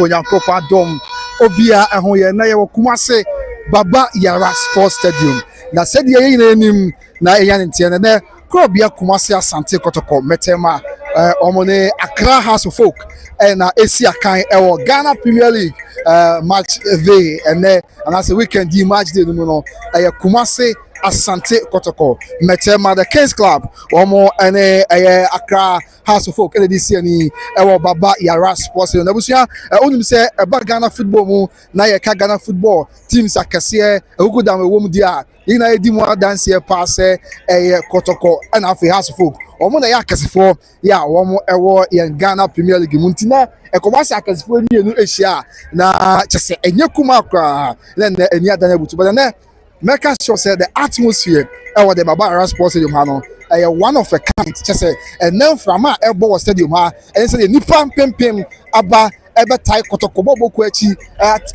Onyankopon Dom Obia ehon ye na ye Kumasi Baba Yara Sports Stadium. Na said ye nim na eyan ntia na Krobia Kumasi Asante Kotoko Metema Omone Accra House of Folk and Asiakan ewo Ghana Premier League match day and I say weekend the match day no Kumasi Asante Kotoko Metema the Kings Club omo ene Accra House of Folk this year ni ewo Baba Yara Sports na busia onim say eba Ghana football mu na ye ka Ghana football teams akese ehugu dan wo mu dia ina edi mu dance here pass Kotoko and afi House of Folk omo na ya akesefo ya omo ewo ye Ghana Premier League muntina ekobasa akesefo ni enu ehia na chese enye kuma kwa na eni adana butu but na make sure say the atmosphere or the Baba Yara Sports Stadium hano one of a kind just and then from our airborne stadium ha and say the nipa pempem aba ebe tai Kotoko bobo kwachi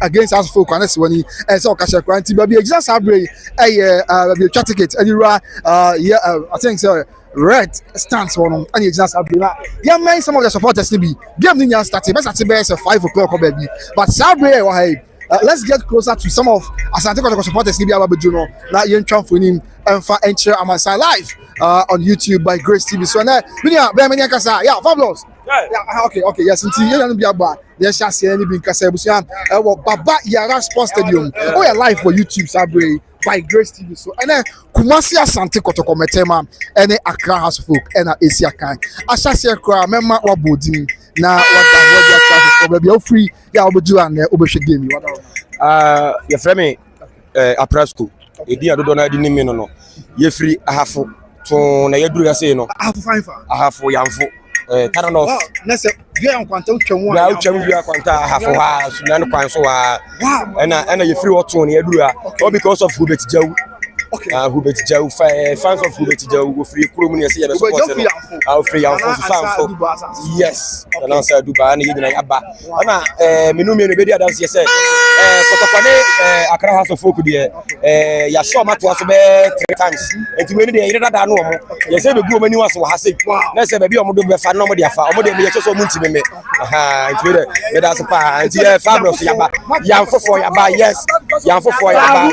against us folk and so when and so kasha kwanti baby just abre be ticket anywhere I think so red stands one and you just abre yeah man some of the supporters be game ni start best at be 5 o'clock baby but sabre wa let's get closer to some of Asante Kotoko supporters Libya Babujuno. Now you for him and for enter Amasa live on YouTube by Grace TV. So now, yeah, fabulous. Yeah, okay, yes, until you don't be about there's just any being Casabusian. Baba Yara Sports Stadium. Oh, yeah, live for YouTube Sabre by Grace TV. So and then Kumasi Asante Kotoko Metema and then Accra House of Folk and Asiakan. Asase Accra, member or Bodin. Na what baby you free ya oboju an obehwe game your friend me aprasco edi adodo na di nimi no ye free ahafo to na yaduru ya say no ahafo fine fa ahafo yamfo kana no na se bia kwanta utwam wa utwam bia kwanta ahafo ha sunan kwan so wa ena ye free oto na yaduru ya all because of Hubert Jawu. Okay. Hubert Jawu fans of Hubert Jawu go free kurom na say ya support no free yamfo fans yes and answer Dubai na yina yaba na menu me no be dia dance say Kotoko ne Accra House of Folk there ya show mato aso be 3 times enti we ni dey yire dada no omo ye say be gu omani waso ha say na say be omo do be fa no omo dey fa omo dey me so munti me enti we that's pa enti fabulous yaba yamfo yaba yes yamfo yaba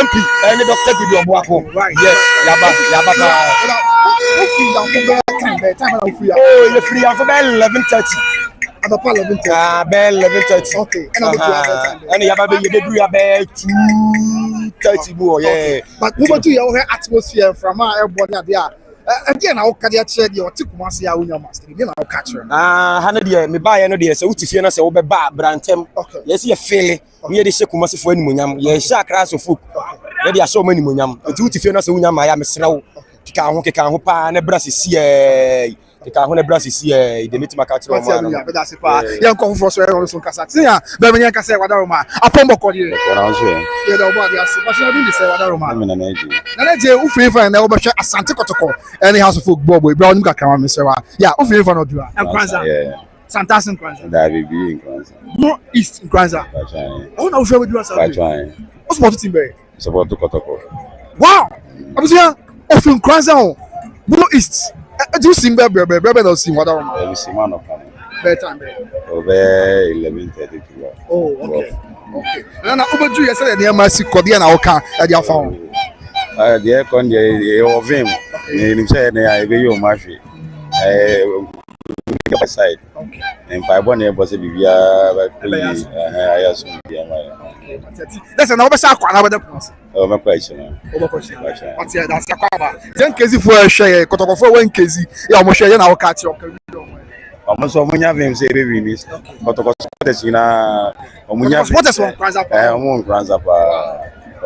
MP any doctor give you obo yes yaba oh you free for 11:30 about 11:30 11:30 okay and you have be do ya be 2:30 more yeah but we want to your atmosphere from our airborne there again I will carry a chair the Kumasi ya unya master then I will catch her hana de me ba ye no de say utifie na say wo be ba brantem yes ye feel me de Kumasi fo animonyam ye sha Accra so folk ye de asho animonyam utifie na say unya ma ya mesrew keka ho pa na bra sisi keka ho na bra sisi de metima ka kire o ma no be da se pa ye nko fo so e so kasa tin ya be me kasa e wada ma apombo ko de ye da obo ade ase pa so do say wada ma na je u free fan na wo be hwe Asante Kotoko any House of Folk boy bra onim kakra ma se wa ya u free fan no do Nkranza Santasin Nkranza da bibi Nkranza no East Nkranza oh na u free we do Asante o support team be support Kotoko wow abusia o free Nkranza o Blue East do you see me no see what we see man of better over 11:30 oh okay na obeju you say na ma si kodi na oka e dia fa ho dia kon dia ovim ni say na ya be yo ma hwe side okay and five one e boss bibia ba please ayaso bia ma that's na obesa akwa na bada plus oh my question what's ya that's akwa ba then kezi fo hwe Kotoko fo wan kezi ya mo hwe na oka ti oka omo munya vim say baby ni Kotoko supporters na omunya supporters won Nkranza pa omo Nkranza pa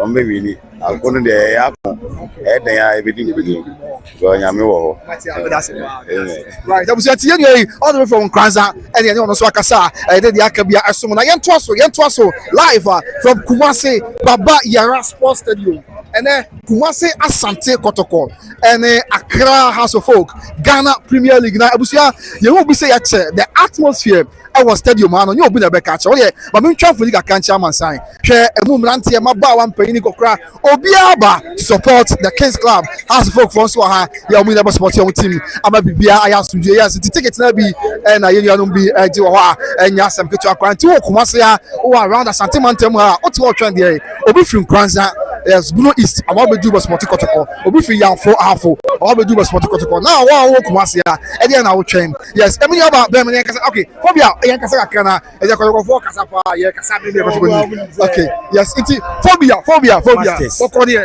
ombe wini akono de yakon den ya ebedi go nyame wo right that was at the all the way from Nkranza and then on so akasa dey akabia asom na yento aso live from Kumasi Baba Yara Sports Stadium and then Kumasi Asante Kotoko and Accra House of Folk Ghana Premier League na abusia ye will be say the atmosphere our stadium man you open the back catch oh yeah but me try for the cancha man sign share emu mrantie maba wan panyin kokra obiaba to support the Kings Club House of Folk for so ha ya omu never support your team ama bibia aya sunje yes the ticket na bi na ye no bi ji wo ha enya asem ketu akwanti wo Kumasi ya wo around Asanteman tem ha o ti wo trend there obi film kranza yes Blue East about be do Sport Kotoko obi fi yan for halfo about be do Sport Kotoko now wo Kumasi ya e dey na wo train yes emi about be me kasa okay phobia yan kasa kana e dey Kotoko for kasa pa ye kasa be okay yes it phobia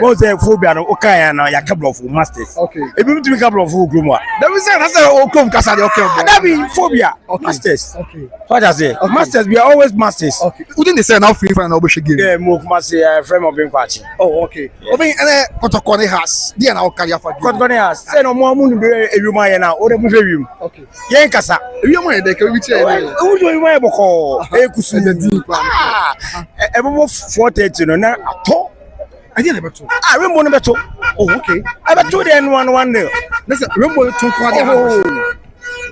mo say phobia no okay na ya couple of masters okay e be to couple of groma that we say that's o come kasa dey okay that be phobia masters okay what I say masters we are always masters okay wouldn't they say now free final no be game yeah mo Kumasi frame of being kwachi oh okay obi Kotoko has dey na o carry afa Kotoko has say no mo mu be ewuma ye na o de mu hwe wiem okay yen kasa ewuma ye dey ka wi tie o do ewuma ye boko e kusu e bo 430 no na ato I didn't ever talk. Rainbow no beto. Oh, okay. I beto the N1 there. Listen, Rainbow took one.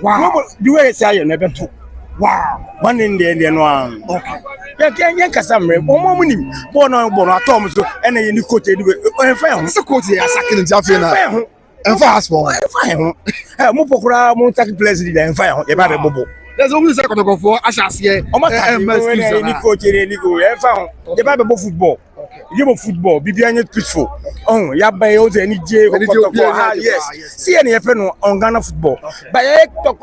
Wow. The way say no beto. Wow. One in the N1. Okay. Ya kasa mre. Mo munim. Bo no atom so ene ye ni coach edu. En fa ho. So coach ya sakin ntia fe na. En fa aspo. En fa ho. Mo pokura mo take place di en fa ho. Ye ba be bobo. There's always a Kotoko for Ashasiye. O ma take ni coach ni go en fa ho. Ye ba be bo football. Game of football, Bibianya peaceful. Oh, ya by all the NJ yes. See any happen on Ghana football. But I talk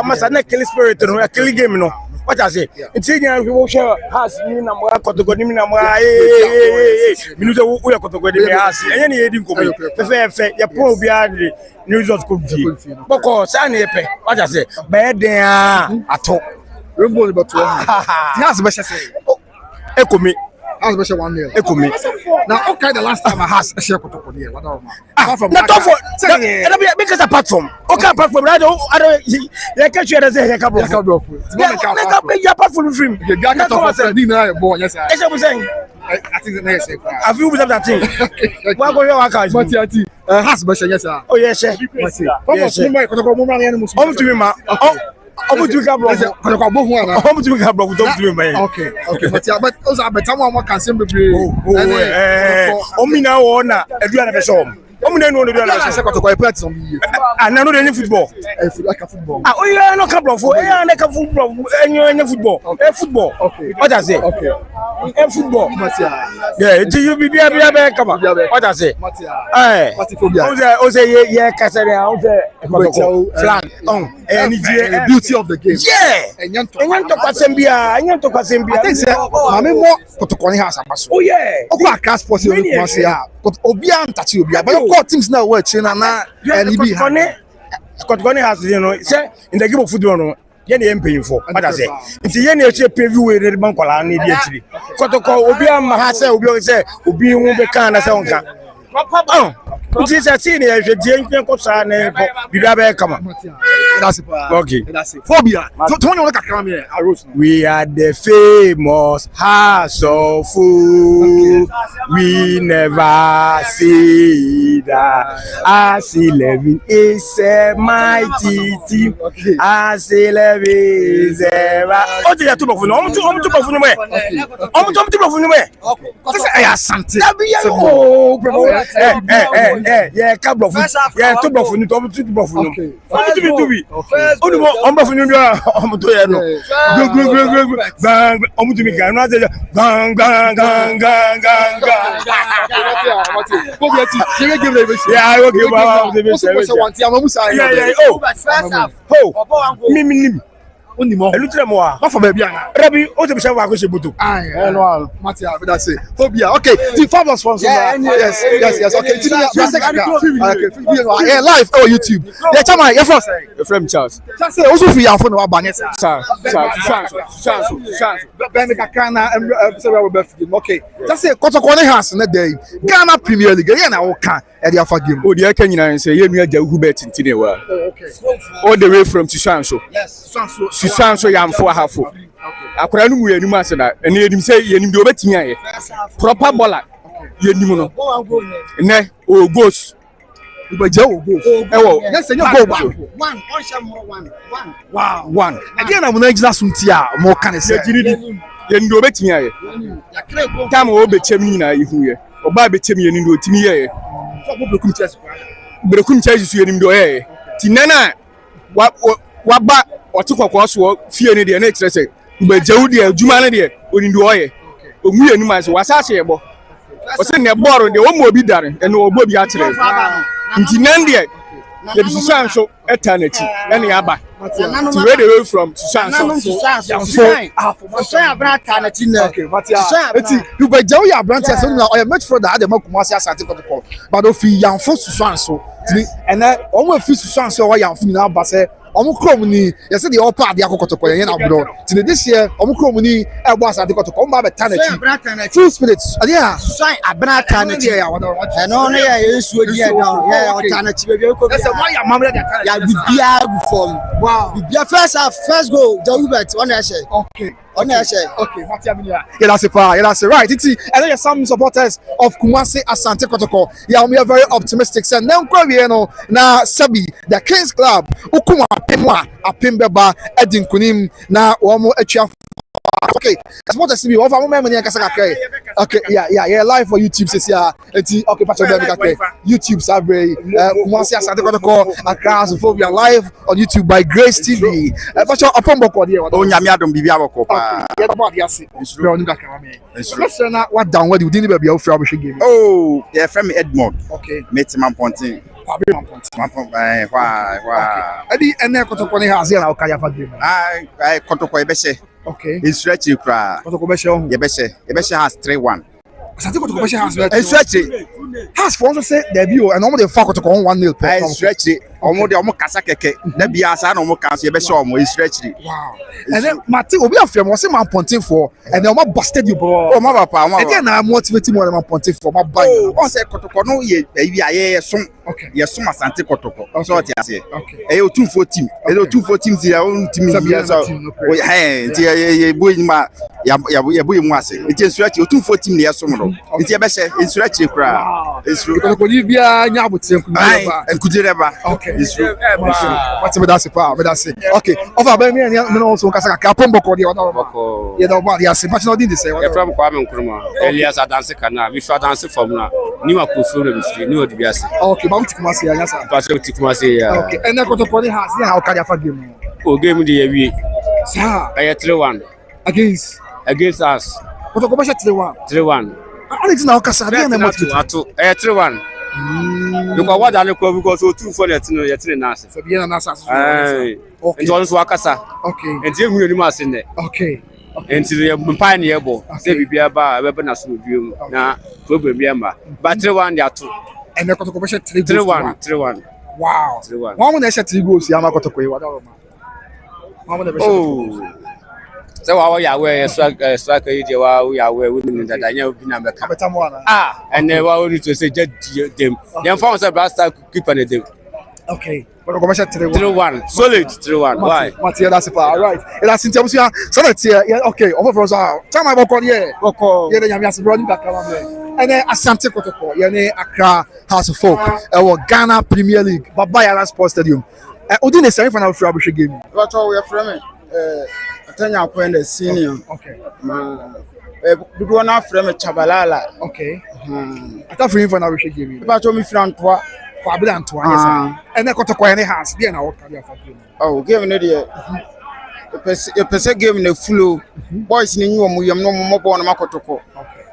must not kill spirit, no, a kill game, no. What I say? It's in your share has me number Kotogonimina, Minuto, we are Kotogonimia, and any eating could be fair, your poor beard news of could be. Boko, Sani, what I say? Bad there at all. Remember about 12. That's the say. Echo me. I was special 1-0. Echo me. Now, okay, the last time I had a share Kotoko here. What from that because apart from okay, apart from I don't you catch you as a couple of apart from film. You got to dinner born. Yes, I was saying. I think the next I feel with that thing. What go your account? Matiati. Has special yes, sir. Oh yes, sir. Yes, sir. To me, ma. Omu tu ka bro. Kotoko bohu ana. Omu tu ka bro. Don't do me. Okay. But those are better one can say be. Omi na wo na eduana be so. Omu na no eduana be so. Kotoko practice on me. Ah na no dey football. Like a football. Ah, oh yeah, no ka bro for. Eh na ka football. Enyo football. Football. Okay. What I say? Okay. Football. Matia. Yeah, it you be come on. What I say? Matia. Eh. Matia. O say yeah kasa dey. O say flag. The beauty of the game. Yeah. Enyan to kwasem bia. I think say mama mo Kotoko has abaso. Oh yeah. Okwa Accra Sports you must say obia ntachi obia but your teams now we chi na NB Kotoko has you know say in the game of football no ye na paying for what I say nti ye na eche pay we re ban kwala na di atiri Kotoko obia ma ha say obi say obi hu be kan na say onka nti say see na ye die nkan ko sa na ko bibia be kama that's it. Okay. That's it. Phobia. So when you look at Kramie, we are the famous house of food. We never see that. As 11 is a mighty team. As 11 is a. Oh, they are too much. I'm too Asante. Yeah, couple of yeah, too much. Omba funu ndia omuto ye no bang omuto mi kan no ase gang yeah okay baba yeah oh mimi onimo elutre mo wa ma for ba bia na rabi o te bi se wa ko se buto no Matia that's it phobia okay the fabulous sponsor yes okay yeah live on YouTube yeah chama your first from Charles say also free am for no abanye sir ben ka kana say we be film okay just say Kotoko has na day Ghana Premier League yeah na wo kan e dey afa game o dey aka nyina say ye nua ja hu bet ntine wa okay all the way from Susanso yes Susanso yamfo ahafo akora no mu anim ase na ene edim say yenim de obetimi aye proper baller yenim no ne o goals Ubeje o goals ewo yes your goal ba one wow one again na mo na gina sunti a mo kan se ye ndo betimi aye tam o bechem nyina yehu ye oba bechem ye ndo otimi ye so mo brekum chess brekum chess su ye ndo ye ti nana wa ba otikokko so fie ne de na kire se ubeje wo de adwuma ne de oni ndo ye omu ye numa se wasase ye bo o se ne boro de wo mo obi dare ene obo bi akire nti nan de ye susan so eternity ene ya ba to read away from susan so abrata na tinna okay matia eti ubeje wo ya brand se na o match for that de Kumasi Asante Kotoko but o fi yanfo susan so ene o mo fi susan so o yanfo ni na ba se omo krom ni ye se de all part de akokotoko ye na bro till this year omo krom ni e bo Asante Kotoko mba be tanati full spirit adia so abrata na tinna ya wada no no ya yesu odi ya down ya o tanati be bi ko se mo ya mamre de ya bibia gu form wow bibia first goal Jawubet on ya share okay okay Matia Minia yeah that's right it's and then some supporters of Kumasi Asante Kotoko yeah we are very optimistic say na nkwa we no na Sabi the Kings Club ukuma apembeba edinkunim na wo mo atwa okay that's what I see we for me kasa kakra okay yeah live for YouTube says yeah okay patch of kakra YouTube sabre Kumasi Asante Kotoko Accra we are live on YouTube by Grace TV patch upon boko there o nyame adom bibia boko pa yeah about the asi bro ni kakra me let's na what down what you didn't be a free abushe game oh yeah from Edmond okay meet man pontin why adi ene Kotoko ni hazi na okaya fa game I Kotoko ebese okay in stretch kra Kotoko be she ohun ebese has 3-1 Asante Kotoko be she has in stretch has for also say debut and almost the fuck to 1-0 per stretch omo de omo kasa keke na bia sa na omo kan so ye be sure omo stretch wow and then Mati obi afem was say man ponting for and then omo busted you bro oh my papa and then na motivate more man ponting for my buy on say Kotoko no ye wi aye som okay ye som Asante Kotoko so what you say okay e o 2-4 team e o 2-4 team ti ya o team ye so o ti ye boy ma ya boy mu ase e stretch o 2-4 team ye som no ti ye be say stretch kra Kotoko ni bia nya abotem ku ba en kudireba okay it's true what's that's it okay over by me and also kasa ka pomboko dia wada boko ye da ba dia se but no din say e from Kwame Nkrumah Elias Adanse kana we should dance from na ni wa ko furo bi free ni odi bi ase okay ba Kumasi ya sa ba se Kumasi ya okay and Kotoko ni has how ka dia fa game o game dey we sir I 3-1 against us Kotoko ba 3-1 Alex na okasa dia na motivate ato 3-1 because what I call because so 2-4 yet na ase so bien na asa okay and also akasa okay and you hu ni ase ne okay and the mpine ye bo say bibia ba be na so biom na problem bia ma but 3-1 dey ato and Kotoko ba 3-1 wow 3-1 one mo na 3 goals ya ma Kotoko yi wada ma mo na be so wa ya we strike yi je wa ya we we ni dada nya obi na beka and wa only to say just them dem found say blaster keeper na dem okay Kotoko ba 3-1 solid 3-1 why Matia that's all right it has since so that yeah okay over for us time I boko here boko ye nyame ase bro ni baka ma me and Asante Kotoko ye ne Accra House of Folk Ghana Premier League Baba Yara Sports Stadium odi ne semi final free abushe game what we are from Atanya Kwende senior okay dudu na from Chabalala okay ata free final abushe game ba to mi frantwa for abila nto anya and Kotoko ye ne has dia na work carry for game oh game ne dey pese game na full boys ni nyi omo yam no mo bo na Kotoko okay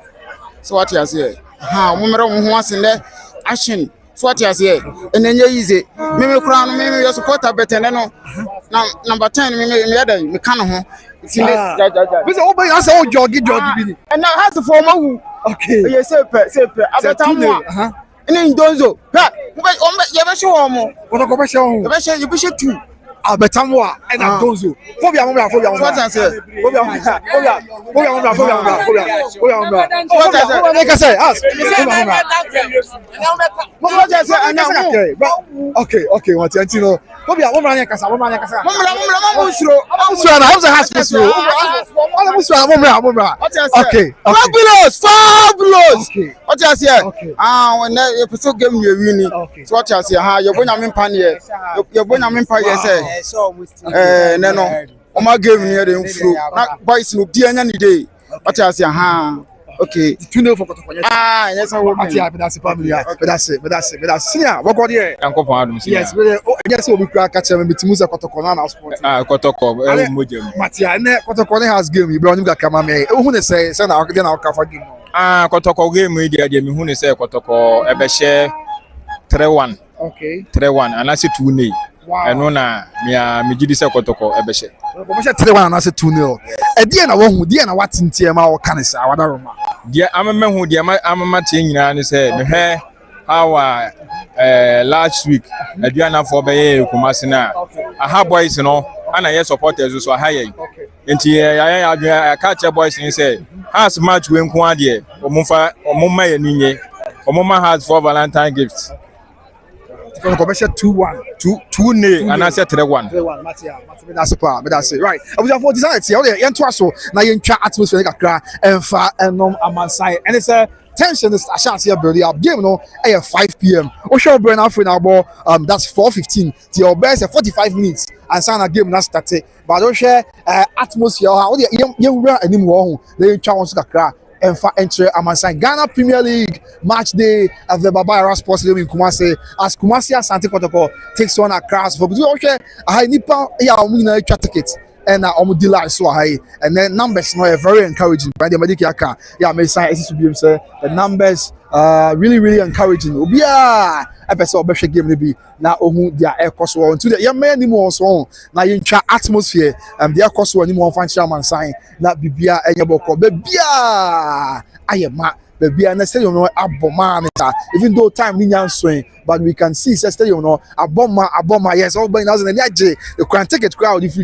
so what you say mo mere mo ho ase ne action so what you say enenye yize me kura no me your supporter betene no na number 10 me yada me kan ho sine ja we say oba ya say o jogi bi ni and now has for mawu okay ye say pe abeta mo ene ndonzo ha ye be show mo Kotoko ba show ye be show 2 abetamwo and Donzo phobia mo what I say phobia make say ask what I say okay what antino phobia mo mra kasa mo suro na how has Okay. Fabulous. Okay. What you say? Okay. When you pursue game you winning. So what you say? You bring a mempan here. You bring a mempan here. Say. No. My game near the influ. Boys no be any day. What you say? Okay. 2-0 for Kotoko. Yes, I will. That's family. But that's it. Senior, what got here? Uncle Padum. Yes, yes, we could catch him with Timusa Kotoko now sport. Kotoko. Matia, Kotoko has game. You brought him to come. Who say, send out then I'll cover game. Kotoko game media, Jimmy Hune say Kotoko, Ebeshe 3-1. Okay. 3-1, and I say 2-0. Wow. And Nona, me Judisa Kotoko, Ebeshe. But 3-1 and I say 2-0. A dear, I won't, dear, I want in Tiama or Canisa, whatever. Dear, I'm a man who, dear, I'm a matching, and say, the hair, how last week, a Diana for Bay, Kumasina. I have boys, you know, and I supporters so high. And I catch a boys and say, has much when Quadia, or Mufa, or Mumma and Nine, or Mumma has for Valentine gifts. 2-1. 2-0, and I said 3-1. 3-1, Matia, that's it. Right. I was for design here. The Entwaso, now you chat atmosphere like Accra, and far and Amansai. And it's a tension is a chance here, Birdie. Game no at 5 p.m. Osho burn out for now, that's 4:15. To your best 45 minutes. And sign a game not started. But don't share atmosphere. How the young anymore. They challenge Accra. And for entry Amansai Ghana Premier League match day of the Yara Sports Stadium in Kumasi as Kumasi Asante Kotoko takes on Accra for okay I nipa ya omina tickets and omudila so high and then numbers no very encouraging by the medical aka yeah may say the numbers really encouraging obia episode obehwe game no bi na ohun dia ekoso until the young man anymore so na yintwa atmosphere dia ekoso anymore fan chairman sign na bibia enyeboko bibia ayema bibia na stadium no aboma even though time ni nyanswen but we can see stadium no aboma yes all by now and the can ticket crowd if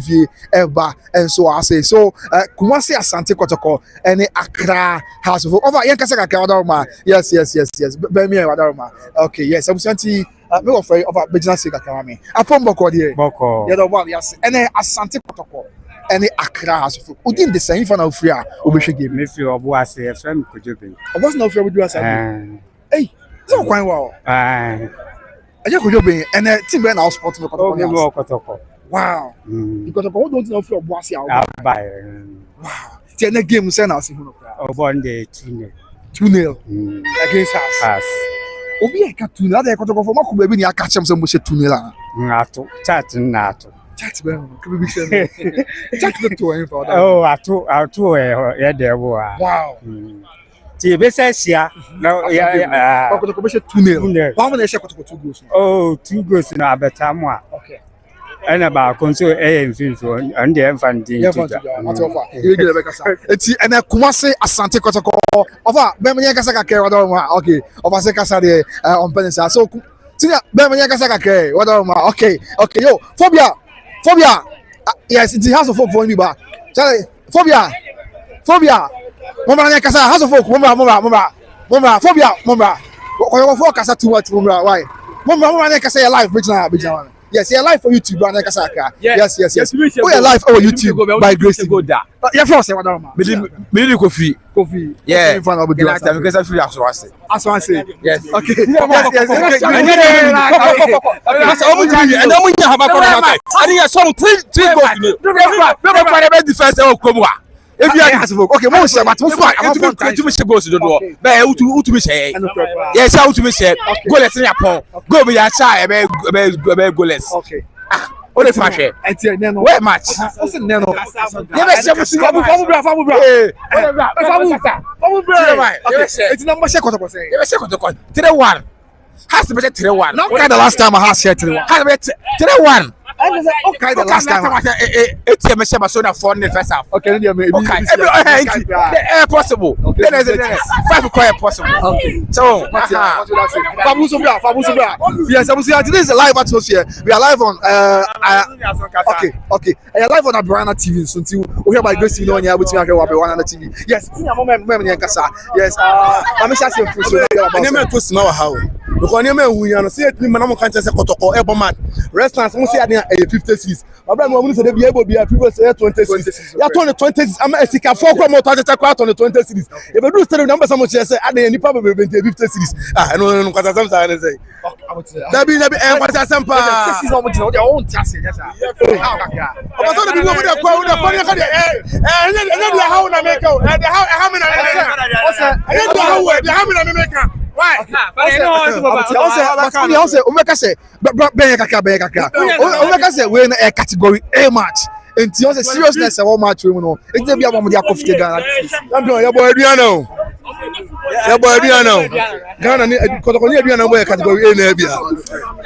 ever and so I say so Kumasi Asante Kotoko and Accra house of over yankasa ka yes be me wadaroma okay yes I'm saying me offer over business ka kama me apon boko there Boko yeah the one yes and Asante Kotoko and Accra house of within the same for now free obehwe game me fi obo ase e frem kojobe I was not free with you asante hey so quite wow I just could be and team ben house sport me Kotoko wow because of don't know free obo ase wow the game say na see who Obon de 2-0 against us. Obi e ka 2-0 ada Kotoko for makuba bi ni aka chem say mo she 2-0 la. Ato chat na ato. Chat be ka bi she. Chat the to en for that. Oh ato e de wo ah. Wow. Ti be say sia na ya Kotoko be she 2-0. How many she Kotoko 2 goals? Oh 2 goals na beta mo ah. Okay. Ana ba konso mfinfo and the enfandin tuja. Eti ena Kumasi Asante Kotoko. Ofa be me kasa ka ke wadoma. Okay. Ofa se kasa de on penisa. So tinya be me kasa ka ke wadoma. Okay. Yo, phobia. Yes, it's the house of folk for me ba. Phobia. Mama nya kasa house of folk. Mama phobia. Ko for kasa too much mama. Why? Mama nya kasa live bridge na. Yes, you're live for YouTube, Brother Kasaka. Yes. We are live on YouTube by Grace. Yeah, first, what am I? Me coffee. Yeah. Because I feel as one say. Yes. Okay. Yes. And then we have a corner. I think I saw 3 goals. Defense if you are okay, mo say but mo fly. I'm to me goals do do. Be who to me say. Yes, how to me say. Goalless in Japan. Go be ya shy be goalless. Okay. O le fashe. Enti neno. Where match? O se neno. You be say famu bra. Enti number check what say. You be say Kotoko 3-1. Has to be 3-1. Now kind of last time I had said 3-1. Has to be 3-1. Okay, the last time. It's a machine so that for the first half. Okay, maybe. Okay, possible. Then is 5 quite possible. Okay. So, yes, this is a live atmosphere. We are live on okay. We are live on Abrana TV. So we have by Grace you know when you are with me on the TV. Yes, yes. I'm because near me we are see it man can say Kotoko e bomad restaurants mo say ade 50 cities abra mo say dey be able be people say 20 cities ya turn 20 cities am esika 4 kwa mo to kwat on 20 cities e be do stadium number some say ade nipa be 50 cities no kwata sam say say dabi e kwata sam pa cities no mo jina o dey on tiase yes aba so dey be mo dey kwa o dey kwa ka dey dey how na make o dey how me na o say how me na make why? Omeka say we na a category A match. And you say seriousness e match we no. E dey bia mo dey akofite Ghana. Champion ya boy aduana o. Ya boy aduana o. Ghana ni Kotoko ni aduana boy category A na bia.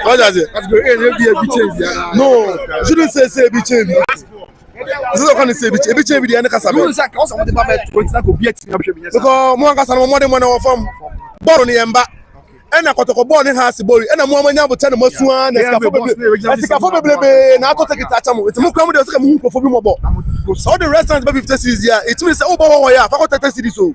What does it? Category A na bia bi change bia. No, you shouldn't say bi change. So can say bi change bi dey na kasa be. No say ka o say mo dey ba 20 na go bi ati na be hwe bi. Because mo kasa no mo dey mo na form. Bọ́ọ̀lù ni yẹn bá ẹnna Kotoko bọ́ọ̀lù ni ha si bọ́ọ̀lù ẹnna mu ọmọ nyà bọ̀ tẹ́lẹ̀ mọ́ sùn na ẹ̀sìkàfọ́ bẹ̀bẹ̀rẹ̀ na atọ́ tẹ̀kì tààtà mu ètò mu kura mu de ọ̀sẹ̀ mu hu nkọ̀fọ́ bi mọ̀ bọ̀ all the restaurants bẹ́ 50 cities yà ètò mi sẹ́ ó bọ̀ wọ̀ yà fakọ́ 30 cities o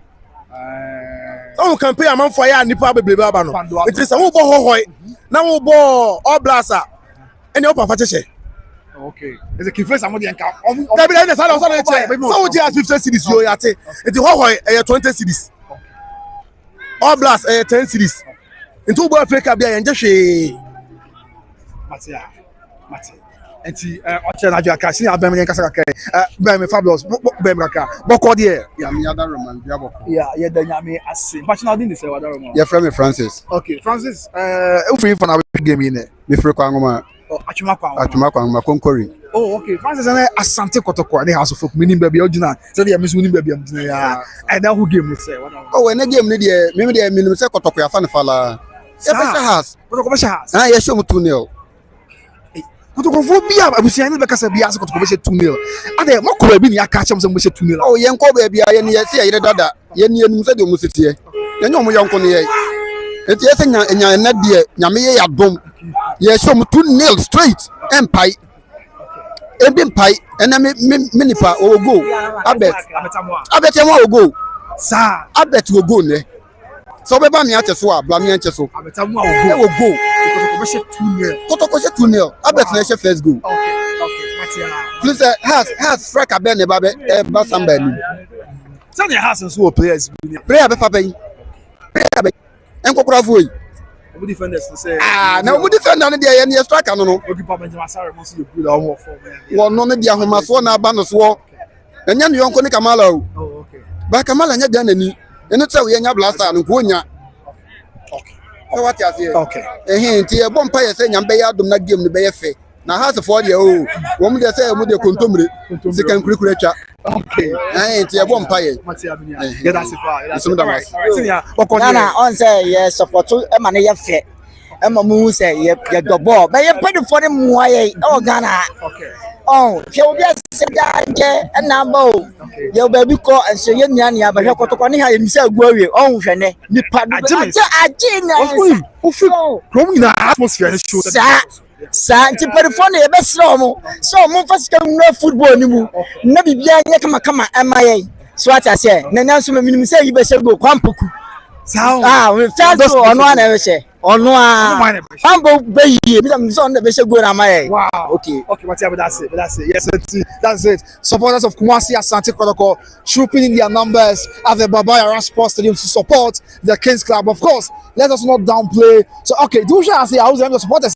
ọ̀hún campaign àmàfọ̀ yà nípa bẹ̀bẹ̀rẹ̀ bá nọ ètò sẹ́ ó bọ̀ họ̀họ̀ na ó bọ̀ all blassa ẹni ó pàfà kyẹ̀kyẹ̀. Okay. Is the kifes amodi enka. Dabi na sa na so na che. So we just 50 cities yo ya te. Ètò họ̀họ̀ 20 cities. All blast 10 cities. Into Boy Africa bia yen je hwe. Matia. Enti oche na jaka si abem yen kasa kaka. Bem fabulous. Bem kaka. Boko de. Ya mi ada Roman bia boko. Yeah, ye da nyame ase. But now din say wada Roman. Ya friend me Francis. Okay, Francis, we free for na game in there. Me free kwa ngoma. Oh, Atuma kwa ngoma konkori. Oh, okay. Francis and Asante Kotoko, the house of folk meaning baby original. So they are missing baby ya. And now who game say what? Oh, when the game ni dey, me dey minimum say Kotoko ya fa na fala. Ya be house. Kotoko be house. Ah, ya show mu 2-0. Kotoko fo bia abusia ni be kasa bia Kotoko be 2-0. Ade mo ko bi ni aka chem say mo 2-0. Oh, yen ko ba bia ye ni ye say ye dada. Ye ni enum say de mo setie. Ye nyom mo yonko ni ye. Enti ye say nya na de nyame ye ya dom. Ye show mu 2-0 straight. Empire. Ebi mpai ena me nipa o go abet mo o go sa abet o go ne so be ba mi ate so a bla mi ante so abetamo o go Kotoko she 2-0 abet na she first goal. Okay matia Please has strike abe ne ba ba samba ni so the house so players player be fa ben enkokora foi we defenders say na we defender no dey ye ne striker no goalkeeper Benjamin Sarr mo see good on form won no dia homa so na aba no so enya ne yonko ni Kamala o. Oh okay ba Kamala nya Ghana ni eno tse we nya blaster no ko nya. Okay So what you say? Okay Nti e bom pa ye say nyam be ya dom na game no be ye fe na house for there o wo mu dey say mu dey kontomre sikan kurikura twa. Okay Nti e bom pa ye matia dunia get that far so da mas Nana on say yes support e ma ne ye fe e ma mu say ye go ball but ye put for them mo ye o Ghana. Okay Oh she will be say je e na ba o ye baby ko and say ye nia nia ba hwe Kotoko ni ha ye misa guawe on hwe ne nipa aje na from in atmosphere show sa nti perform ye be sro mo so mo fa sika nwa football ni mu na bibia ye kama ema ye so ata say na nyanso me minimum say yi be go kwampoku we first go ono ana we say ono a kwampo be yi me so na be go na ma ye. Wow. Okay Matia, but that's it. Yes, that's it. Supporters of Kumasi Asante Kotoko trooping in their numbers at the Yara Sports Stadium to support the Kings Club. Of course, let us not downplay. So, okay, do you say I was the supporters?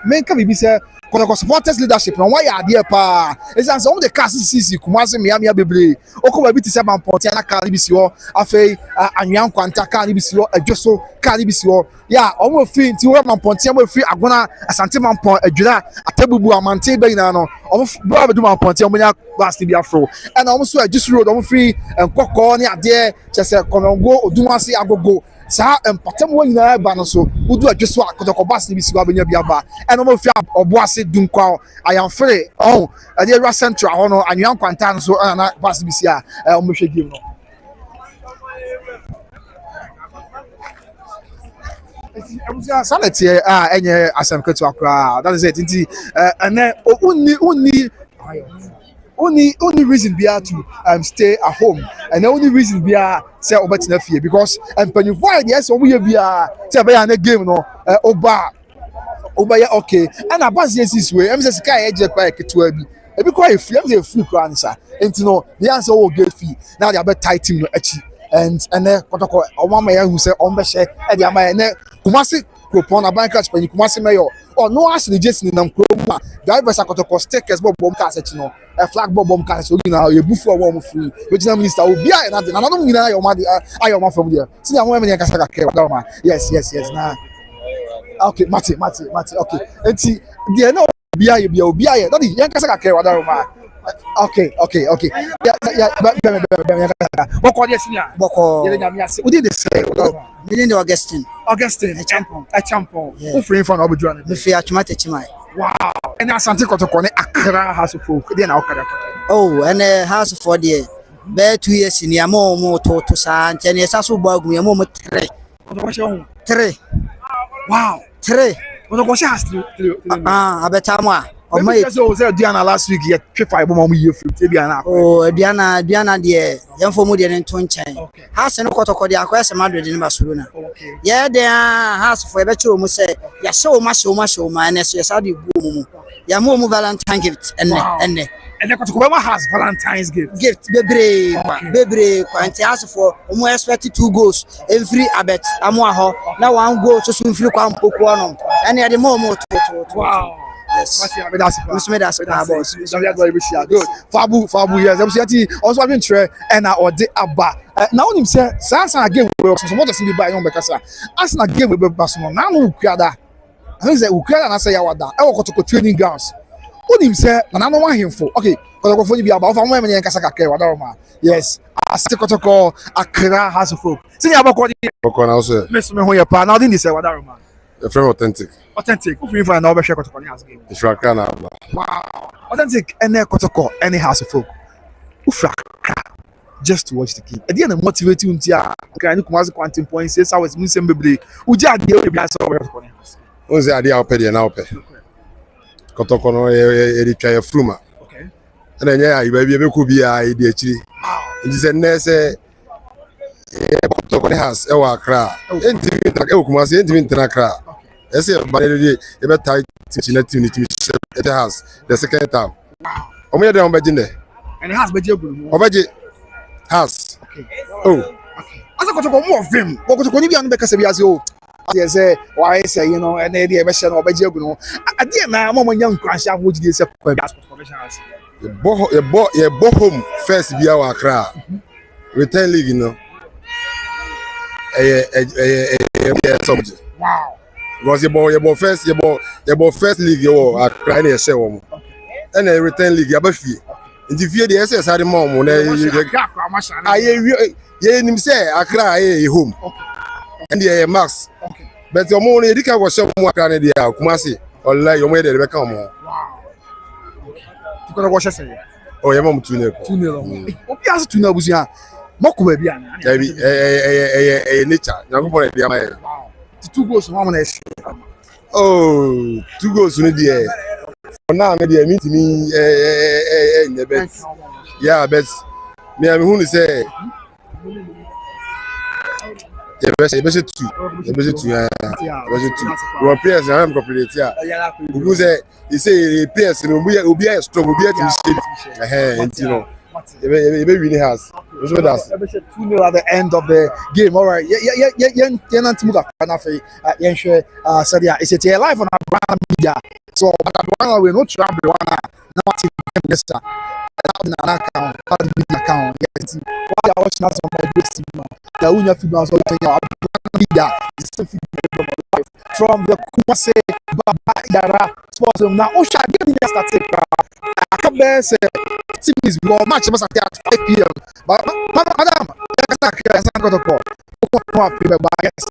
Main can be said. Kotoko supporters leadership na why are there pa esan so the cast CC Kumasi Miami bebre okoba bi ti se bamponti na ka bi si ho afei anwan kwanta ka bi si ho adwoso ka bi si ho ya omo fi nti wo bamponti mo fi agona Asanteman pon adwira atabubu amante be nyina no omo bra be du bamponti omo nya last bi afro and omo so adjust road omo fi nkokko ne ade chese konongo odumasi agogo sa empatem wo nyina ba no so udu adweso Kotoko bas ni bi si wa benya bi aba and omo fi oboase dunkwa I am free oh ade Yara central ho no anwan kwanta no so na bas bi si a omo hwe game no sanity enye asem ketu akra that is it nti ene unni only reason be to stay at home, and the only reason be say obetina fie because penify yes we be say be an game no oba ya okay and abas yes way am say sky eje kwa ketua bi e be kwa free am say free kwa nsa enti no the answer will get fee now they are tight team no achi and kotoko o mama ya hu say on be share e dey am na Kumasi Kropon Abanka Spani Kumasi mayor or no actually just in them Kroma drivers are kotoko stickers bomb cars no a flag bomb cars so now you buff for one free which minister will be another nyina your mother ayo ma from there see am women kasa ka ke wadama yes na okay mati okay enti there no bia daddy yan kasa ka ke wadama okay boko yes nia Boko. yele nyamia se udi de say Meaning the Augustine. a champion who free from obujuan Me fear Chumate Chimai. wow and Asante Kotoko ne Accra house of folk dey na okada Oh, and a house for the bear 2 years in Yamo to San, 10 years as well, we are more 3. wow 3. what was has to Ah, I bet I'm oh my so say Diana last week ye 5 bomb year free te bia na oh Diana de yamfo mu de nto nchen house no kotoko de akwese Madrid ni Barcelona yeah there house for be chiro mu say ya show ma na so ya de go mu ya mu Valentine gift enne and the Kotoko has Valentine's gift bebre kwanti house for omo expect 2 goals every abet amo aho na 1 goal so so free kwa mpoko no ene ya de mo to wow yes that's boss good fabu yes I'm saying also having try and or the aba now him say sansan again we so what does be buy on bekasa as na game we be pass no now ukada I think say ukada na say yawada e wo Kotoko training grounds him say na no wan himfo okay Kotoko fo ni bi aba ofa mo me nkasa kakẹ wada ma yes Asante Kotoko Accra has of folk see ya bako na so miss me ho ya pa now din say wada ma a friend authentic who free for na obe share Kotoko ni house game if you are kana wow authentic Kotoko any house of folk just to watch the game at the end of motivating untia can Kumasi quantum points 6 hours mun sem bebre uji ade o be asa obe Kotoko ni house on say ade a opede na ope Kotoko no e retwa ya fruma okay and then yeah iba bi ku bi a e di akiri it is a nurse Kotoko ni house e wa Accra entimi e Kumasi entimi Accra ese ba dey e be tight team the house the second time omo dey on bejinde and the house beje gulu obeje house okay oh asa Kotoko mo of him Kotoko ni bi anu be kasa bi ase o yes why say you know and dey be share no beje gulu ade na mo nyam kwanhya ho gidi se kwa professionals ye bo home first bi our Accra return league you know subject wow because your first league you Accra na share wo and the return league abafie nti fie de SS ade ma mo na ye nim say Accra ye home and the max but your money you can go shop mo Accra na dia Kumasi wallahi your money de be kan mo wow okay ko share say oh ye mam 2-0 obi as 2-0 busia moko ba bia na ya bi nature na go for dia ma wow 2 goals mo na oh 2 goals no there for now me there meet me in the bet yeah but me am who say you be 2 one players na am complete here who say he say players no obi are strong obi are to shape you know you be winning house so that's 2-0 at the end of the game all right yeah nantimu ka na fe yen hwe sadia is it live on our media so but we no travel one na what this na account account yes why are watching us on my base now the unya feedback so tell media is live from the Kumasi Yara sports room now Osha game start akabe say team is go match must start at 5 p.m. but madam Asante Kotoko yes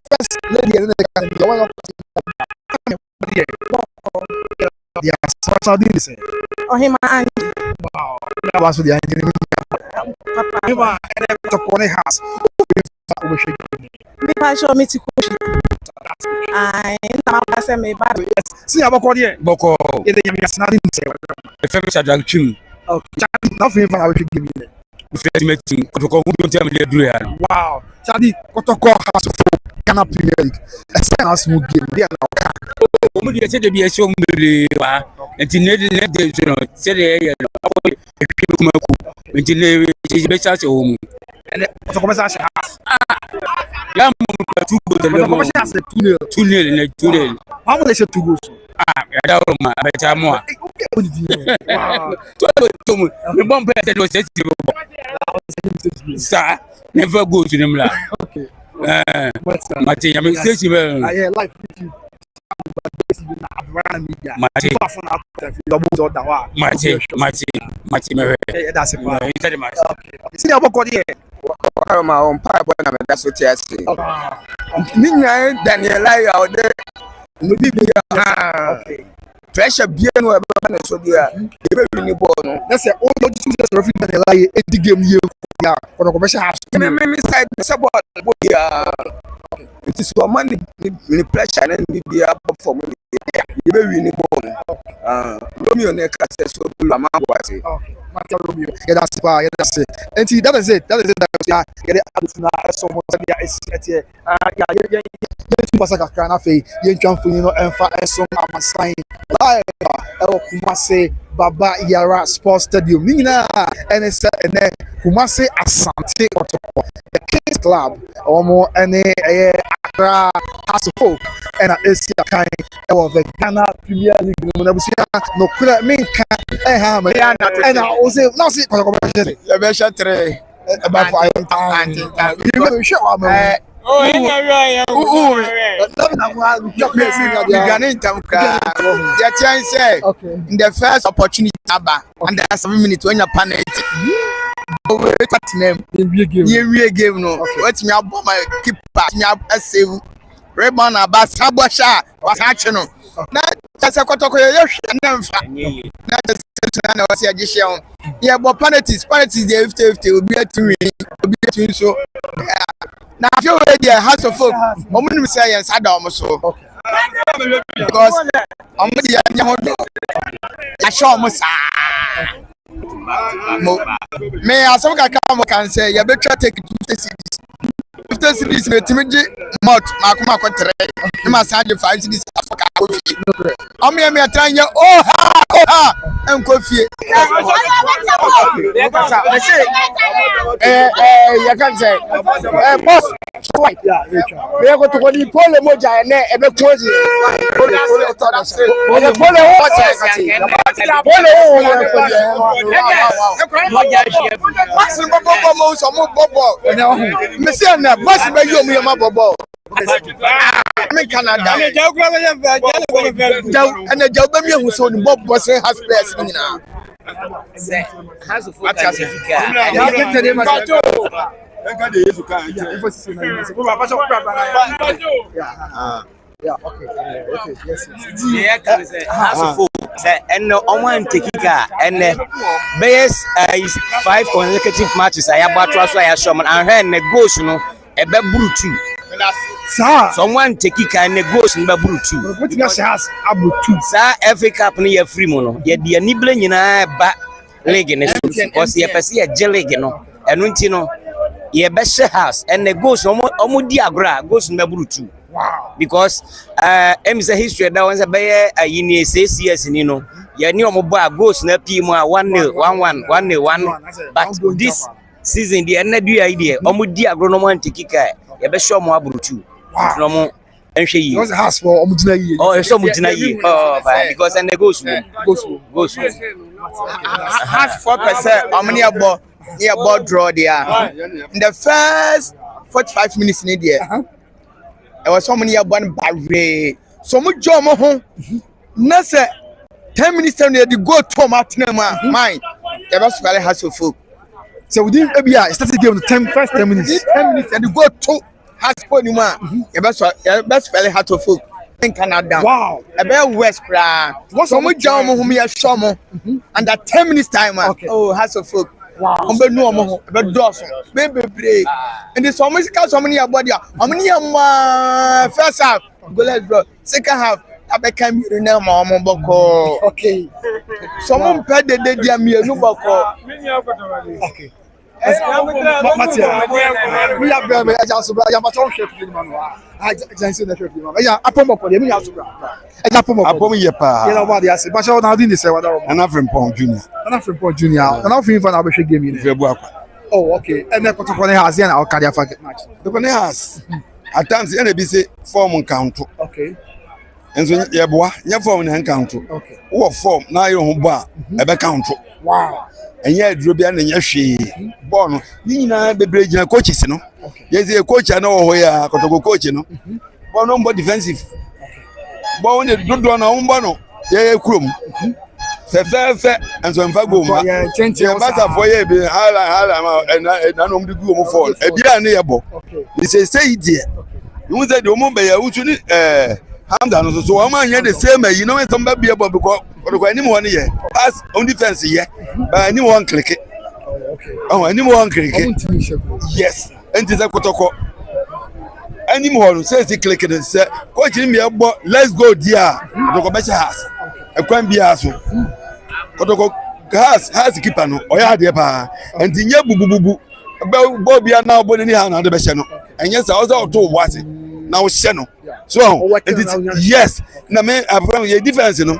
first lady and the one of yes so did say oh him and wow that was the engine papa him and to corner house me pa show me to coach ai na ma say me ba see aboko there boko e dey me asana din say e fe me shadrag chim Okay. Nothing for our game. First meeting, Kotoko who tell me they do it. Wow. Charlie, Kotoko has a Ghana Premier League. A sense smooth game. They are now. Omu dey say dey be a show mbere wa. Enti ne dey so no, say dey here no. Awo e kuma ku. Enti ne be cha se o mu. Kotoko be sa sha. Ya mu ka 2 goals le mo. Kotoko be sa 2-0. 2-0 ne 2-0. How many say 2 goals? Ya da o ma be cha mo a. Wow. To mu. Me bomb pe say do say ti bo. Sa never go to them la. Okay. Mate ya me say ti be. Yeah, life. Mate me. That's it. Okay. See about God here. my own pipe when I'm that's what I say. Nina Daniel out there. Okay. Pressure bien no eba so dia. E be win ball no. Let's say all the students referee Daniel lie e game here. Yeah, for commercial house. Me side support ya. It is for money the pressure and be up for me. E be win ball. Romeo ne ka say so la ma bo say. Okay. Romeo. Yeah, that's it. And see, that is it. That yeah, the additional so much yeah, yeah. Pasaka kana fe ye ntwamfo no emfa enso amasan live Kumasi Baba Yara Sports Stadium nina ene se ene Kumasi Asante Kotoko the Kings Club omo ene Accra as folk ena Asia kan the Ghana Premier League no na busia no kura minka ha ma ena o se na se Kotoko be sha 3 about 5 you sure Oh, yeah. Say in the first opportunity and there's 7 minutes when you're panicked. What's name? You game no. What's me about my keeper? Me a save. Rebound about Sabasha was action. Now that's a Kotoko. Now that's a addition. Yeah, but penalties the 50 will be a 3 will be a 2 so. Now, if you're already a house of folk, I'm going to say yes, I don't so. Because I'm going to I show almost. May I some can say, you better take 50 cities. 50 cities, may Timothy Mott, Markuma Cotre, you must have 5 cities. I'm here trying you, and coffee. You can say, boss, white. We are going to go to Pole Moja and a close. I'm in Canada. And the job who saw the Bob was has players in now. And on one Tekika and Bayes is 5 consecutive matches. I about to I show man and her negotiation a bebutu. Someone Tekika and negotiation bebutu. What you has abu 2. Sir, every cup near free mono. Yet the nibbling in a back leg in it because you see a jelly, and Untino. Ye best house and the ghost diagra goes in the brutu. Wow. Because a history that was a bear in 6 years in you knew mobile ghost na pima 1-0, 1-1, 1-1. But this season the end do idea. Diagro no one to kick ye best show more brutu. Wow. And she was a house for Omudina. Oh, so Mutina because and the ghost Half 4%. How many about? Yeah, ball draw there. In the first 45 minutes in there, there was so many one barrier. So much job, Nasa 10 minutes and they go to Martinema. Mine, there was very hard to food. So we didn't maybe I started the game first 10 minutes. 10 minutes and you go to Hasponima. It was very hard to food in Canada. Wow, a very West Cran. What's so much job whom you are shomo under 10 minutes time? Oh, has of food. Wow. No, but Dawson, baby break. And the so many body. How many first half, go let's bro. Second half, abeka mi na ma omo boko. Okay. So mo mpa de dia mi enu boko. Okay. Matia. We have been a just I am a strong chef in Manua. I just the chef in Manua. Yeah, upon me, me asu bra. E ja pomo. Abom ye pa. You know what they say. But you now didn't say what that. An African junior. An African junior. And how feel for na be game ni. Febu akwa. Oh, okay. And then Kotoko ne has here na Okadia for match. The one has. At times ene bi say form count. Okay. Enso ye boa, nya form na count. Okay. Wo form na ye ho bo a e be count. Wow. Enye aduro bia na nya hwe. Ball no ni nyina bebre gina coaches no. Ye say coach na wo ho ya Kotoko coach no. Ball no mbo defensive. Ball no dodo na wo mbo no. Ye kurom. Fe enso mfa go ma. Ye basa for ye be hala ma na no mdi gu mo fall. E bia na ye bo. He say there. You say the woman be ya utu ni Hamza no so o man ye the same you know when somebody be about because any one here pass on defense here but any one click it. Oh any one click it. Yes and is a Kotoko any more say click it say coach me about let's go there Kotoko be has e kwan bia so Kotoko has keeper no o ya de pa and nya bubububu bo bia na obo ni ha na de be hye no enye say o say o to wase na o hye no so yes na me abram ye defense no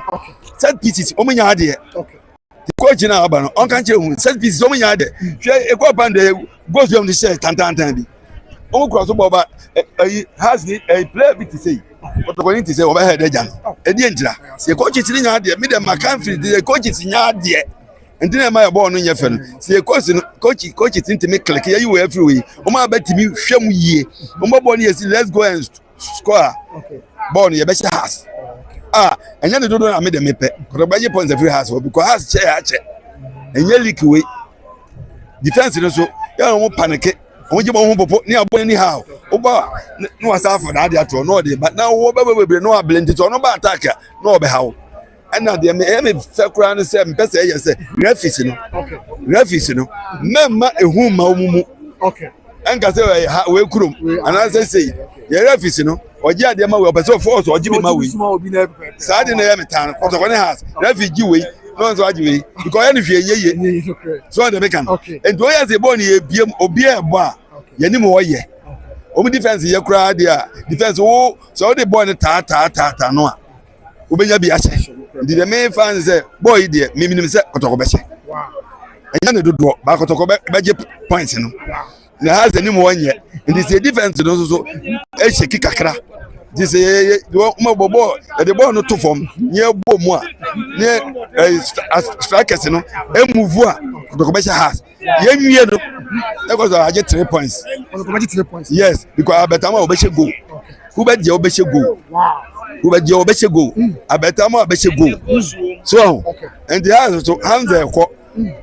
set pieces o menya ade okay the coach na aba no on kan che hu set pieces o menya ade hwe e ko pan de goes from the share tantan bi o cross ball ba has the play bit say but the point is say o ba head ejan e die njira the coach ti nya ade me dem makan free the coach ti nya ade ndina ma ya ball no nya fe no se coach ti me click ya you every way o ma ba ti mi hwem yie o ma ball no yes let's go and score okay ball ye be has enya ne dodo na me de mepe ko ba ye points every has because has che enya leak we defense no so ya no panic o je bo ho popo ni abo ni how o ba no wasa for that ato no de but now wo ba no ablend to no ba attack no be how and de me fe kura no se mpese ye se referee no memma ehu ma omumu okay enka se we kurom ana say ye referee no oji ade ma we person force oji bi ma we sa de na ya metan Kotoko ne has referee we no so aji we because ya ne hwe ye so de be kan and we as a born ye biem obi e bo a ye ni mo ye o mi defense ye kura de a defense wo so de born ta no a obenya bi ache the main fans say boy there me minim say Kotoko be che wow enya ne dodo ba Kotoko be je points no na has any mo nye and this defense no so e sheki kakra this do mo bobo the ball no to form nye bo mu a ne strikers no e move a Kotoko be has ye nwie no e go so aje 3 points Kotoko be 3 points yes because abetama obeche goal who be je obeche goal wow who be je obeche goal abetama obeche goal so and the has so hands e ko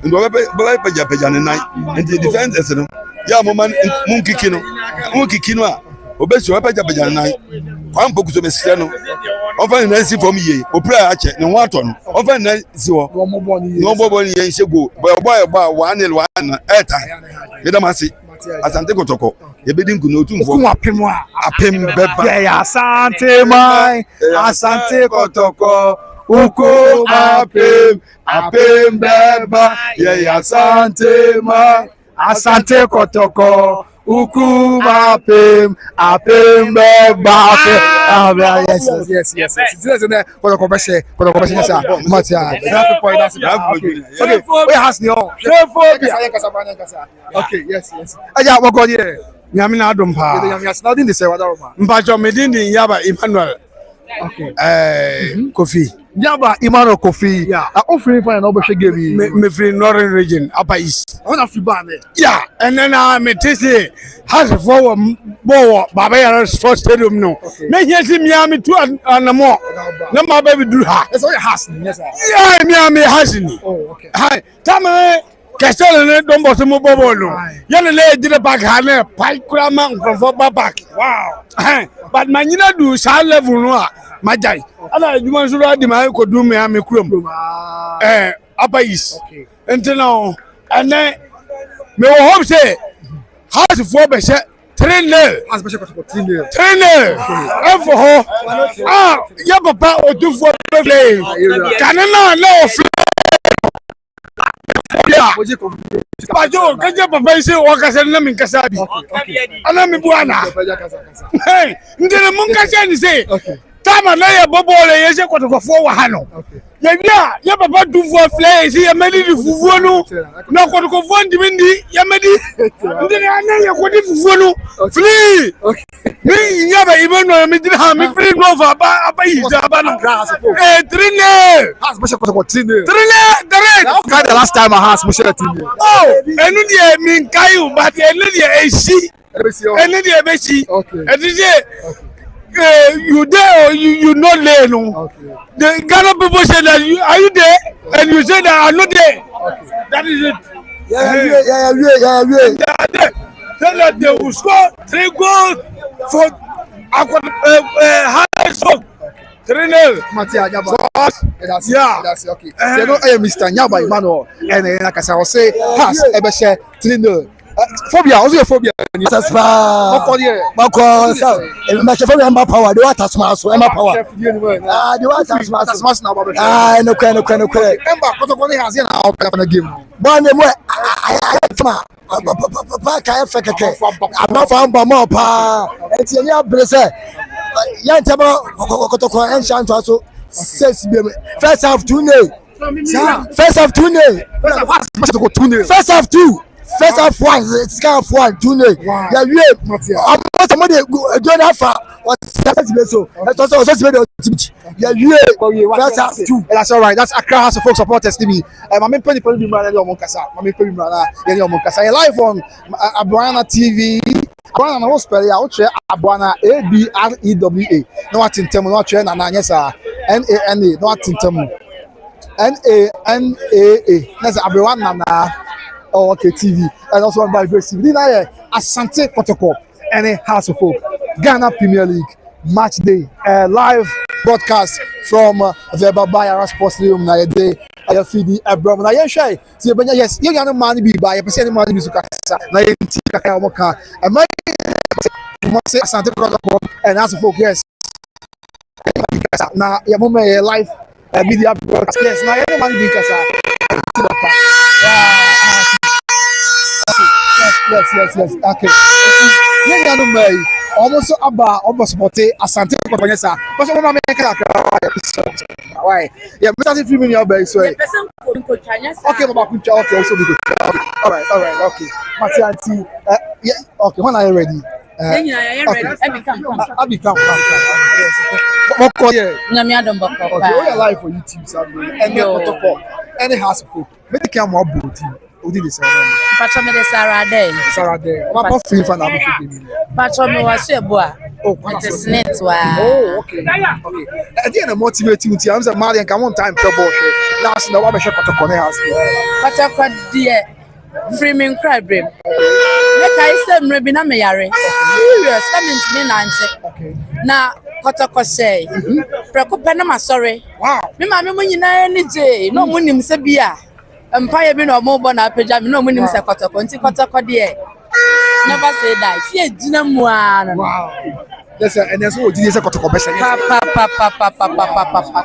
ndo be peja ne nine and the defense no ya mo man munkiki no a obesu peja ne nine kwan poku so be se no ofa ni nansi from ye opra ache ne ho ato no ofa ni nansi ho no bobo ni ye go boy 1-1 eta medamasi Asante Kotoko ebedi nkuno otumfo ku apem a apem beba ya Asanteman Asante Kotoko uko apem beba ya Asanteman Asante Kotoko uku apem beba yes this is Kotoko be say sir Matia that point okay we has no okay yes aja wo go here Nyame na adom pa. Now didn't say what Mpacho medindi Yaba Emmanuel. Okay. Kofi. Yaba Emmanuel Kofi. Yeah. I offering for an over game. Me free northern region, Upper East. I want to ban it. Yeah, and then me say has a forward Baba Yara Sports Stadium no. Me hear see Miami two and more. No my baby do ha. That's all you has. Yes sir. Yeah, Miami has ni. Oh okay. Hi. Tama Kestelo ne don bo mo bobo no. Ya ne le dire back ha na pai kura ma nkrofo back. Wow. But manyina do sa level no a majai. Ala juma sura di ma ko do me am kurom. Upper East. Okay. Until now and then me hope say house for be say 3-0. Asante Kotoko 3-0. 3-0. For your papa or do for play. Can I know? Yeah. Pajo, can you papa say workers and Namin Kasabi? Anami Buana. Hey, the Munkashan say, Tama Naya Bobo, yes, a quarter for Wahano. Yeah, papa do for play, see a many Fufuano, no Kotoko Fund, Yamadi, and then I know you're going to flee. Me, never even know me didn't have me free over about 3-0. Asante Kotoko 3-0. 3-0. The last time I had special team. Oh, and then mean Kayu, but and then AC, and then okay. And then you there or you not there no. The Ghana people say that are you there? And you say that I'm not there. That is it. Yeah. Tell that they will score 3 goals for Harrison. 3-0. Matia Nyaba. Yeah. That's okay. You know, Mr. Nyaba Emmanuel, and like I say, pass, Ebeshe, 3-0. Phobia, also a phobia. That's fine. Mako, so, my phobia, my power, the water smash, so my power. The water smash now, no, Remember, Kotoko has in our game. One more, Papa, I'm not found by more power. It's in your blessing. Young Tabo, Kotoko, and Shanto, says, first half 2-0. First half 2-0. First half 2. First half 1, it's kind of 1, 2-0. Yeah, I'm not somebody doing that for what's that so. That's also yeah, first half 2. That's all right. That's Accra House of Folk Supporters TV. My main penny be brother Omonkasa. My main penny brother Omonkasa. Live on Abuana TV. Abuana no spell ya. Oche Abuana ABREWA. No what in term no oche na na nyesa NANA. No what in term NANAA. That's Abuana na. Oh, okay, TV. And also on by Grace TV. Then Asante Kotoko and House of Folk. Ghana Premier League match day. Live broadcast from the Yara Sports Stadium na day. I feed the Abram. Na yen share. See benya yes, you gonna money be buy. Person money be sukasa. Na yen ti kaka omoka. And my say Asante Kotoko and House of Folk yes. Na ya mama live media broadcast. Yes, na yen money be kasa. Yes. Okay. You know me. Almost about supporting Asante Kotoko yes sir. But some make why? Yeah, we started filming your base so. Okay, Baba Kuncha. Okay, also be good. Okay. All right. Okay. Matianti. Yeah. Okay. When are you ready? I become. What call you? Okay. We are live for YouTube, Saturday. And Kotoko. Any house of folk. Make the camera boot. Odi the Saturday. Pacho me de Saturday. What free fan am I? Pacho me was eboa. Oh, it is net wa. Oh, okay. And then motivating you. I'm saying, Marian, come on time trouble. Last na wa be share Kotoko ne house. Kotoko die. Free me cry brim. Make I say mre bi na me yare. Serious. That means me nante. Okay. Na Kotoko say. Preko pe na ma sorry. Wow. Me ma me nyina ni je. No mu nim se bia. Empire bi no mo bo na pagya me no mu nim se Kotoko. Nti Kotoko die. Never say that. See jina mu an. Wow. Listen, and that's what you say Kotoko best. Papa.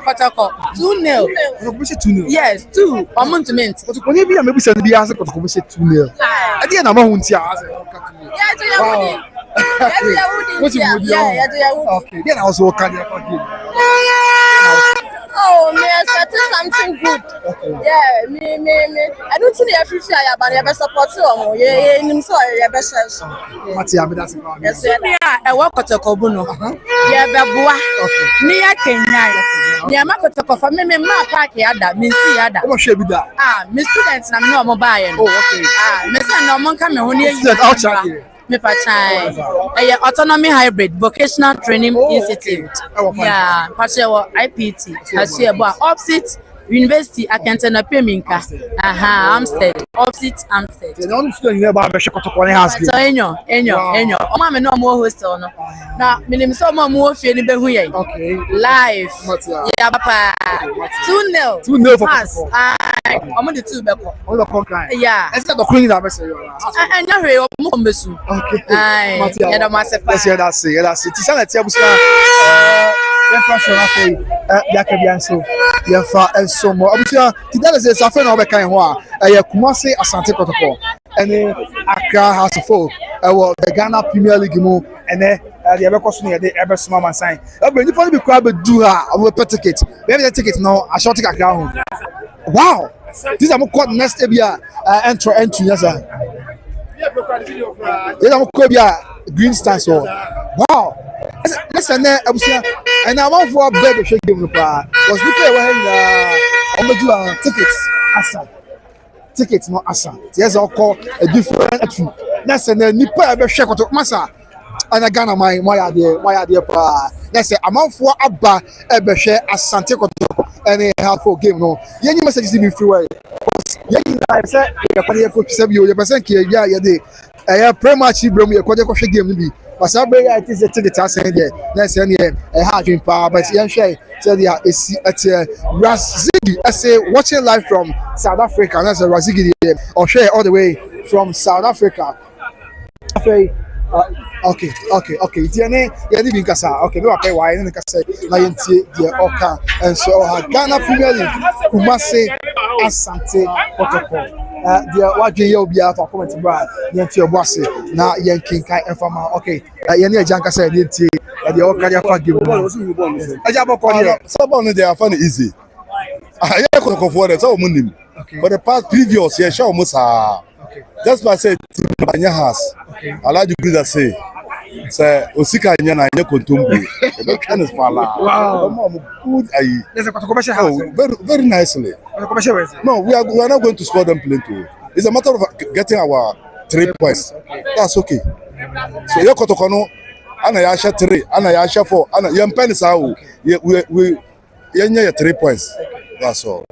Kotoko 2-0. Kotoko say 2-0. Yes, 2. Amountment. Kotoko ne bi am be say bi answer Kotoko say 2-0. I dey na ma hu ntia. What's your mood? Okay. Then I also can you forgive. Oh, me expect something good. Okay. Yeah, me. I don't think every fear about your best support you. Yeah, him so your best. Matia, me that's it. Yes, yeah. I work Kotoko buno. Yeah, beboa. Okay. Me ya Kenya. Yeah, ma Kotoko for me ma park yada, me see yada. What share be that? Me students na me no mo buy. Oh, okay. Me say no mo nka me ho ne Student outside here. Me pachai. Autonomy hybrid vocational training institute. Yeah, pache wo IPT. Hasu ebo opposite University Akentena Peminka. Aha, Amstead. Opposite Amstead. The only student nearby be Kotoko ne house. So enyo. O ma me no mo hostel no. Na minim so mo mo fie ni be hu yen. Okay. Live. Yeah, papa. 2-0. 2-0 for pass. Kotoko. O mo the 2 be ko. On the contract. Yeah. Instead of cleaning that message. Anya hwe o mo mbesu. Okay. Ai. Yeah, da masepa. Yes, that's it. Ti sana tia busa yɛmfa so afei yɛaka bia nso yɛmfa nso mmɔ abusua ti da sɛ sɛ afei na wɔbɛkan ho a ɛyɛ Kumasi Asante Kotoko ɛne Accra House of Folk ɛwɔ the Ghana Premier League mu ɛnɛ deɛ ɛbɛkɔ so no yɛde ɛbɛsoma amansan ɛbɛn nipa no bi koraa bɛdu a wɔbɛpɛ ticket bɛyɛ bɛ ticket no ahyɛ kakra ho wow this is mo call next day a entry nyɛ sa yɛda mo kɔ bi a green stands so wow listen there abusia and I want for bed to shake them pa was looking away on the tickets no asa yes I'll call a different entry listen there nipa be shake to masa and Ghana my idea pa listen amount for abba ebe share Asante Kotoko any helpful game no any messages in free way yɛn na say ya pa coach say bi o ya person ke ya de prematch ibrahim ya kwaje kwhwe game no bi Wasabe I think the ticket are saying there. Let's say a hard dream power, but young Shay said yeah, it's at Razigi. I say watching live from South Africa. That's a Razigi or share all the way from South Africa. Okay. Tiene ya di kasa. Okay, we pay why in kasa na yenti dia oka. And so Ghana Premier League Kumasi Asante Kotoko. Dia wadwe ye obi afa comment bra yenti oboase na yenkin kai enfama. Okay. Yeni ejanka say yenti dia oka dia fa give. Aja boko here. Someone they are funny easy. I Kotoko for that so munim. For the past previous year show musa. That's why I said Banya has. I like the good that say Osika Nyana and Yakontumbu. The kind is fala. Wow. Good. There's a commercial house. Very nicely. No, we are not going to score them plenty. It's a matter of getting our 3 points. That's okay. So Yakotokono, Anna Yasha 3, Anna Yasha 4, Anna Yampen Sao. We 3 points. That's all.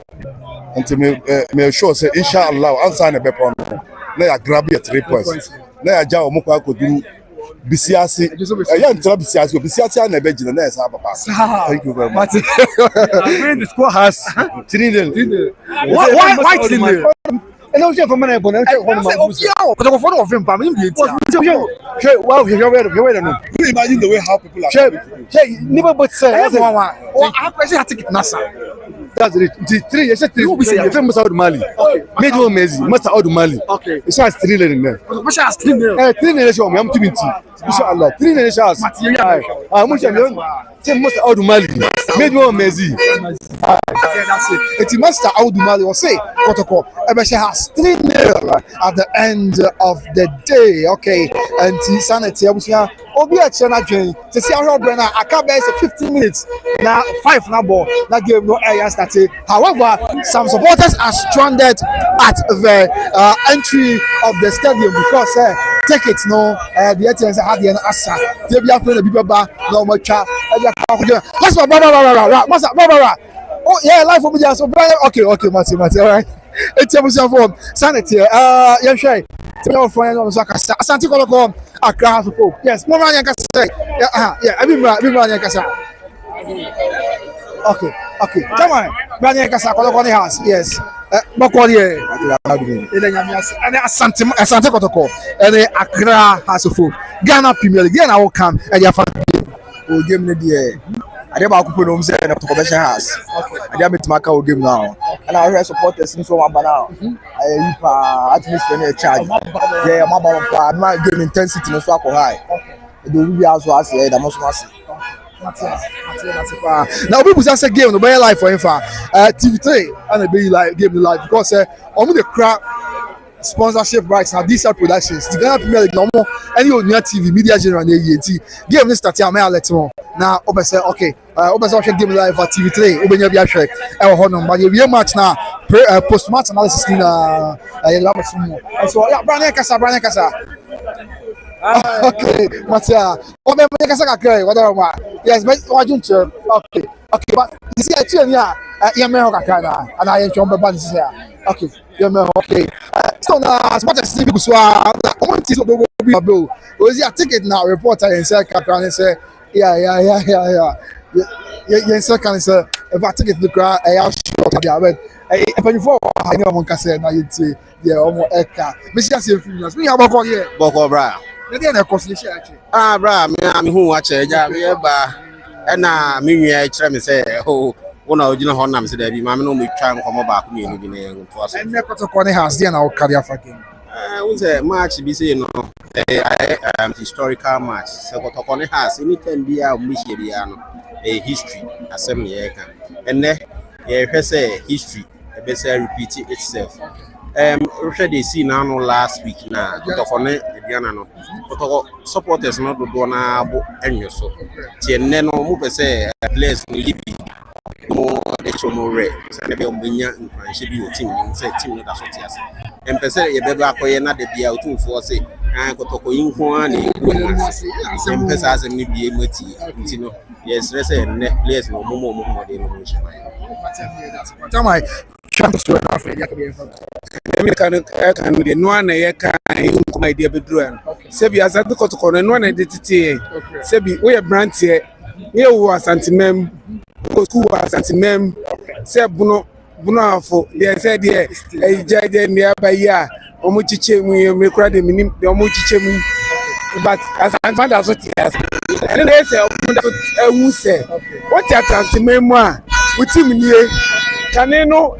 Until me sure say inshallah answer na bepo no na ya grab your 3 points na ya ja omukwa akodu bisiasi ya ntra bisiasi na be gina na esa papa. Thank you very much. The score has 3-0. Why 3-0? And also for me but Kotoko for of him pa me be wow you no Imagine the way how people are never but say I question I take it nasa. That's the 3 years 3 you say you famous out Mali. Okay. Made one Messi, master out Mali. Okay. It has 3 in there. What has 3? 3 nation am 20. Inshallah. 3 nations. Much am say master out Mali. Made one Messi. It's master out Mali or say Kotoko. Ebeshe has 3-0 at the end of the day. Okay. And sanity abusia obi a chena dwen se see how Brenna akabe is 15 minutes now 5 na ball that game no air started. However, some supporters are stranded at the entry of the stadium because tickets no the ATMs had the asa they be after the bibaba no much let's baba oh yeah live for me so okay Mati all right it's a form sanity yeah sure your friend on Zakasa Asante Kotoko Accra House of Folk. Yes, more money can say. Yeah, everybody can say. Okay. Come on. Brother Kasa Kotoko the house. Yes. Bokori and Asante Kotoko and the Accra House of Folk. Ghana Premier League. Then I will come and your fan game the I never open home say na commercial house. I dey meet Maka o game now. And I hear supporters in so one now. I atmosphere na charge. Yeah, my baba na game intensity no so high. The will be as well as the most now people say game no be live for him TV3 and be like game live because omo the crowd sponsorship rights na diesel productions the Ghana Premier League no more any onia TV media general na yeti game no start am alert mo na obe say okay obe say game live for TV3 obenya bi ahwe e ho no ma ye match na post match analysis na ya la so yeah Brian Kasa Okay, Matia. Oh, me make us a whatever. Yes, but what you okay. Okay, but you see, I tell you, yeah, me ho kakana, and I enjoy my band here. Okay, yeah, me okay. So now, what I see because I want to be a bill. Was your ticket now? Reporter and say kakana and say, yeah. Yeah, second say if I ticket the crowd, I am sure that I before I know one can say now you see, yeah, almost eka. Me see say few minutes. Me have about here. Boko bra. There na consolation actually. Bra, me hu wa che ja me ba. E na me nwa kire me say oh wona ogina ho na me say da bi ma me no me twa nkomo ba ko mienu bi na en to aso. And Kotoko ne has there na o carry afa game. We say match bi say no historical match. Se Kotoko ne has anytime bi a mo hie bi no history asem ye ka. Enne ye hwe say history e be say repeat itself. We they see now no last week na Kotoko ne Diana no Kotoko supporters no do na abo enyo so tie ne no mo be say players no yibi mo de chomo re say ne be ombenya nkwanhye bi o team ni say team no da so tie ase empese ye be ba akoye na de bia otumfo say Kotoko yinho an e go empese as me bi emati ntino yes say ne players no mo de no mo shima Tamai chance to na afre ya ka be me kan de no na ye kan kuma idea bedru an se bi Asante Kotoko no na de tete se bi we brand here ye wo Asanteman ko school Asanteman se buno afo de se de e jaje ni abaya omo chiche mu me kura de minim de omo chiche mu but Asante so tias and they say omo say what Asanteman mu a utim nie kaneno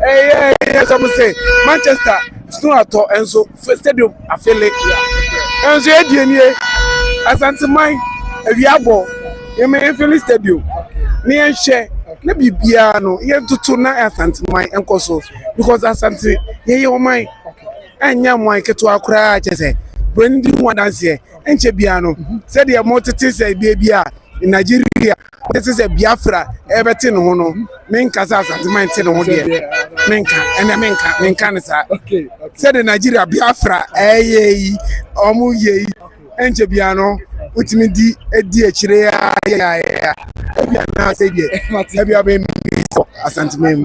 some say Manchester snow ato enso stadium afele enso edienie Asanteman awiabo ye feel stadium ni enhye na bibia no ye tutu na Asanteman enkoso because Asante ye oman anya mo keto akura chese when di one dance here enche bia no said the multitude say bia in Nigeria this is a Biafra everything no no menka Asanteman tin no de menka nsa okay said the Nigeria Biafra omu ye enche bia no utimi di edi akire ya bia na say die bia be Asanteman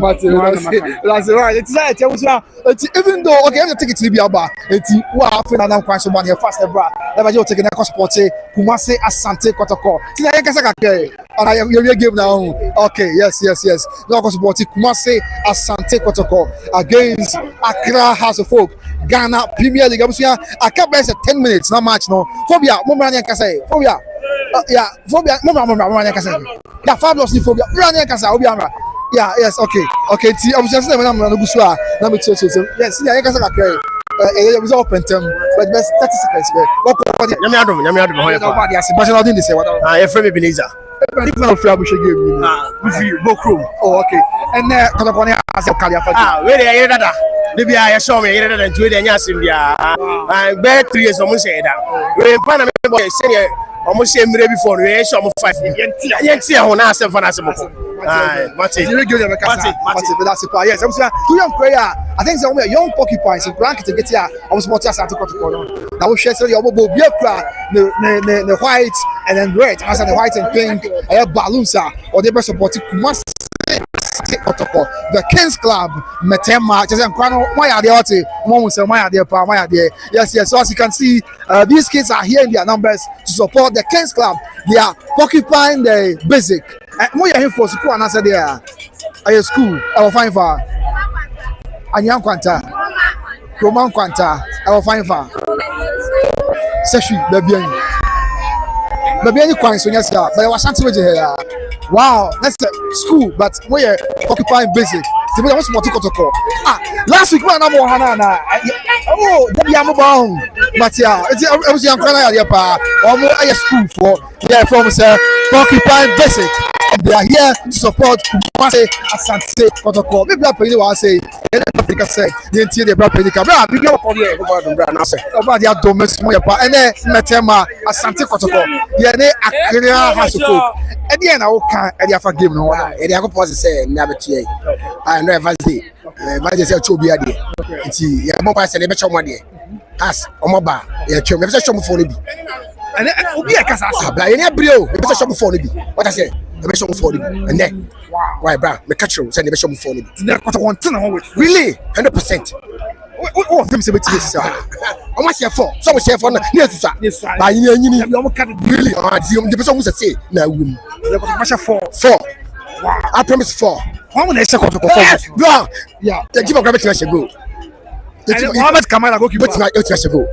that's right it's like even though okay I'm take it to be aba enti wa afina na kwan so ba ne fast bra never you take na support Kumasi Asante Kotoko tina yen kasa kakẹ ana your game now okay yes no support Kumasi Asante Kotoko against Accra House of Folk Ghana Premier League abusia akaba is 10 minutes na match no phobia mo mra yen kasa phobia phobia mo mra yen kasa ya fabulous ni phobia mra yen kasa obi amra yeah yes okay ti abusia se na mra no gusu a na me cheche yes tina yen kasa kakẹ it was open term but best 30 seconds what nyame adom ho ya ba dia se ba na odin dey say what e frame Ebenezer different of free abushe game we free bokrom okay and Kotoko ne as carry afa we dey here dada de bia ya show me here dada nti we dey nya asem bia be 3 years omo say da we pa na me boy say ne omo say mire before we show omo 5 yentia ho na asem fa na asem ko Mate but that's it yes I'm saying to young player I think some young porcupines in blanket to get here I was more just Asante Kotoko now we share say your bobo be the white and then red as the white and pink balloons or they support Kumasi Kotoko the Kings Club Metema just why are they out mom say why are they yes so as you can see these kids are here in their numbers to support the Kings Club they are occupying the basic mo here for school and answer there I school I will find for Anyan Kwanta Roman Kwanta I will find for Seshi baby any kwan so yes but I was Asante here wow that's school but we are occupying basic the way was Kotoko last week we na mo hana oh that be am bound but yeah it was young kana ya pa omo aye school for yeah from say occupying basic they are here to support Kumasi Asante Kotoko maybe that person will say Africa say the entire bra pedika bra bi go for here go bra na say about their domes mo ya pa ene Metema Asante Kotoko ye ne Accra House of Folk e dey na wo kan e dey afa game no e dey akopose say me abetu e no Wednesday Wednesday say chobi ade nti ye mo pa say le be chomo ade as omo ba ye chomo be say chomo for no bi And obi e kasa sa. Bra ye ne brio. E be show me phone bi. What I say? E be show me phone bi. And then why bra? Me catch you say e be show me phone bi. Na Kotoko ntena ho with. Really? 100%. Oh, them say beti say. How much share for? So we share for na near to sa. Ba yin anyini. Really? The person who say na wum. The Kotoko 4. I promise 4. How many say Kotoko 4? Bro. Yeah. They give a gravity rush go. Mohamed Kamara go keep it. But it rush go.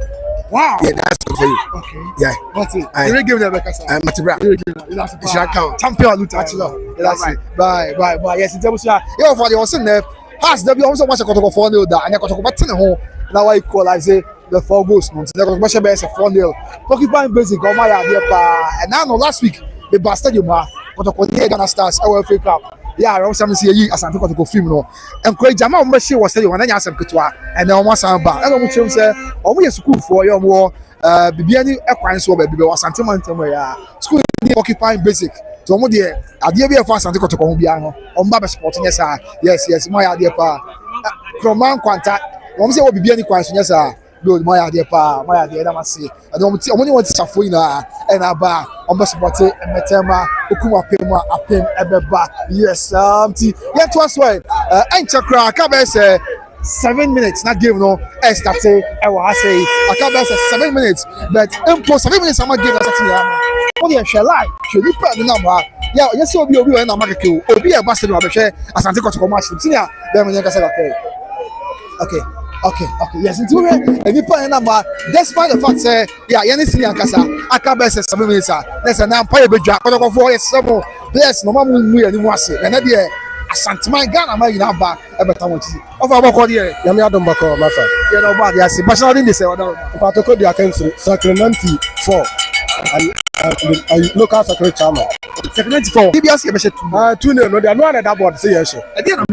Wow. Yeah, that's good for you. Okay. Yeah. What's it? You give them a kasa. Matibra. It should count. Champion loot actually. That's it. Bye. Yes, it's almost yeah for the Osun there. Has there be also watch Kotoko 4-0 that and Kotoko back to home. Now I equalize the 4 goals. No, the Kotoko best 4-0. Occupying basic on my idea and now last week the bastard you ma Kotoko Ghana Stars our FA Cup. Yeah, I something say yi Asante Kotoko film no. And Craig Jama o machine was say you wan answer ketewa and then almost am ba. And o chem say o mo school for your mo bibia ni ekwan so ba bibia Asanteman tem ya. School ni occupying basic. So mo de ade bi e for Asante Kotoko ho bia no. O mba be sporting yes mo ya ade pa. From man kwanta. O mo say o bibia ni kwan so yes Good, my idea, pa, my idea. I must say, I don't want to for you and Aba, on the spot, and Metema, Ukuma Pema, Apem, Ebeba. Yes, yeah, twice way. And Accra, I can't say 7 minutes, not give no, Estate, I say, I can't say 7 minutes, but in 7 minutes, I'm not giving us a what do you share like? Should you put the number? Yeah, yes, so be a market, or be a bastard of a share, as I take out commercial. Senior, then when you can say, okay, yes, it's okay. And you put a number, despite the fact say, yeah, any senior casa, I can't be 7 minutes. There's a number of Jack, but of 4 years, some bless no one will anyone say, and then Asanteman Ghana, my number, every time of our body, Yamadon Bako, my son. You know about the Asi, but I didn't say, but to call the attention, Sacramento 4 and local secretary chairman. Sacramento 4, DBS, 2 no, they are not at that board, say yes. I didn't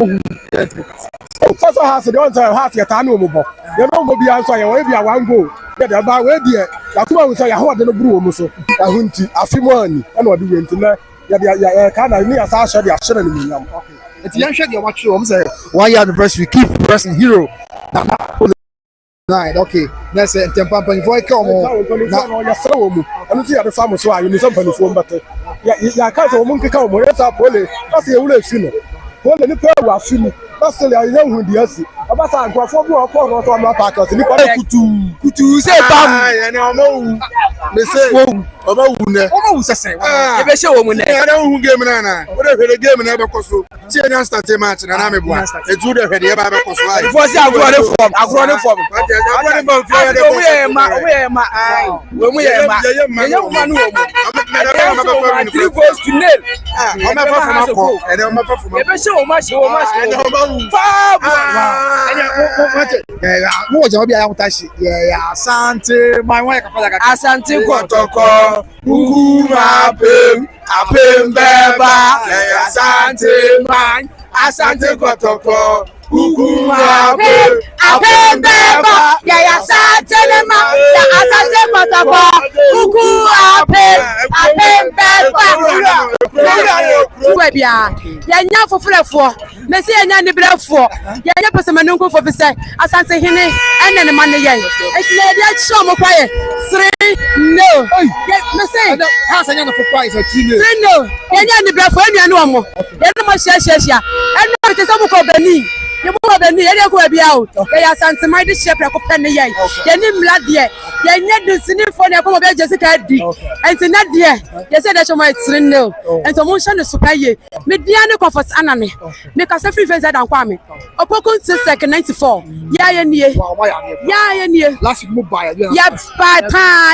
First house, the other half your time over. You know, be answer your way, one go. Get about where dear. Lakuma will say, I want to brew Muso. I want to a few money. I know the winter. Yeah, can I near Sasha? They are showing me. It's young shed your watch. I'm saying, why anniversary keep pressing hero. Right, okay. That's it. Tempampa, before I come on, you're so I don't see the farmers who are in some phone, but yeah, can't a monkey come. What's up, Polly? That's the only thing. Polly, the pair was feeling. That's the young who the about a graph or on my packers. Kutu say, and I know. They say, oh, say, I show woman. I don't who gave me whatever the game never cost. See an instant match and I'm a boy. It's good ahead of the cost. It was a running form. When we are my young man, I'm 3 goals to nil. I'm never from and I'm never from so much. Asante, my wife, Asante Kotoko, Ukuma Apem Beba, Asanteman, Asante Kotoko, Ukuma Apem Beba, Asanteman, Asante Kotoko, Ukuma Apem Beba. Yanya for flefu. Messi yanya ni brefo. Yanya pesemanunku for say Asantehene and then man yen. It's lady show mo kwaye. 3 no. Messi house yanya for kwaye so 3 no. Yanya ni brefo enu anu mo. Yenu mo share. Enu te so mo ko bani. You move the near go be out. They are Asanteman the shepherd of penny. Your name lad dear. You need to see for your come about Jessica D. And to not dear. You said that you might no. And to motion the super ye. Mediana comfort aname. Make us a free face and Kwame. Opokun to second 94. Yeah, yeah. Last move by. Yeah, by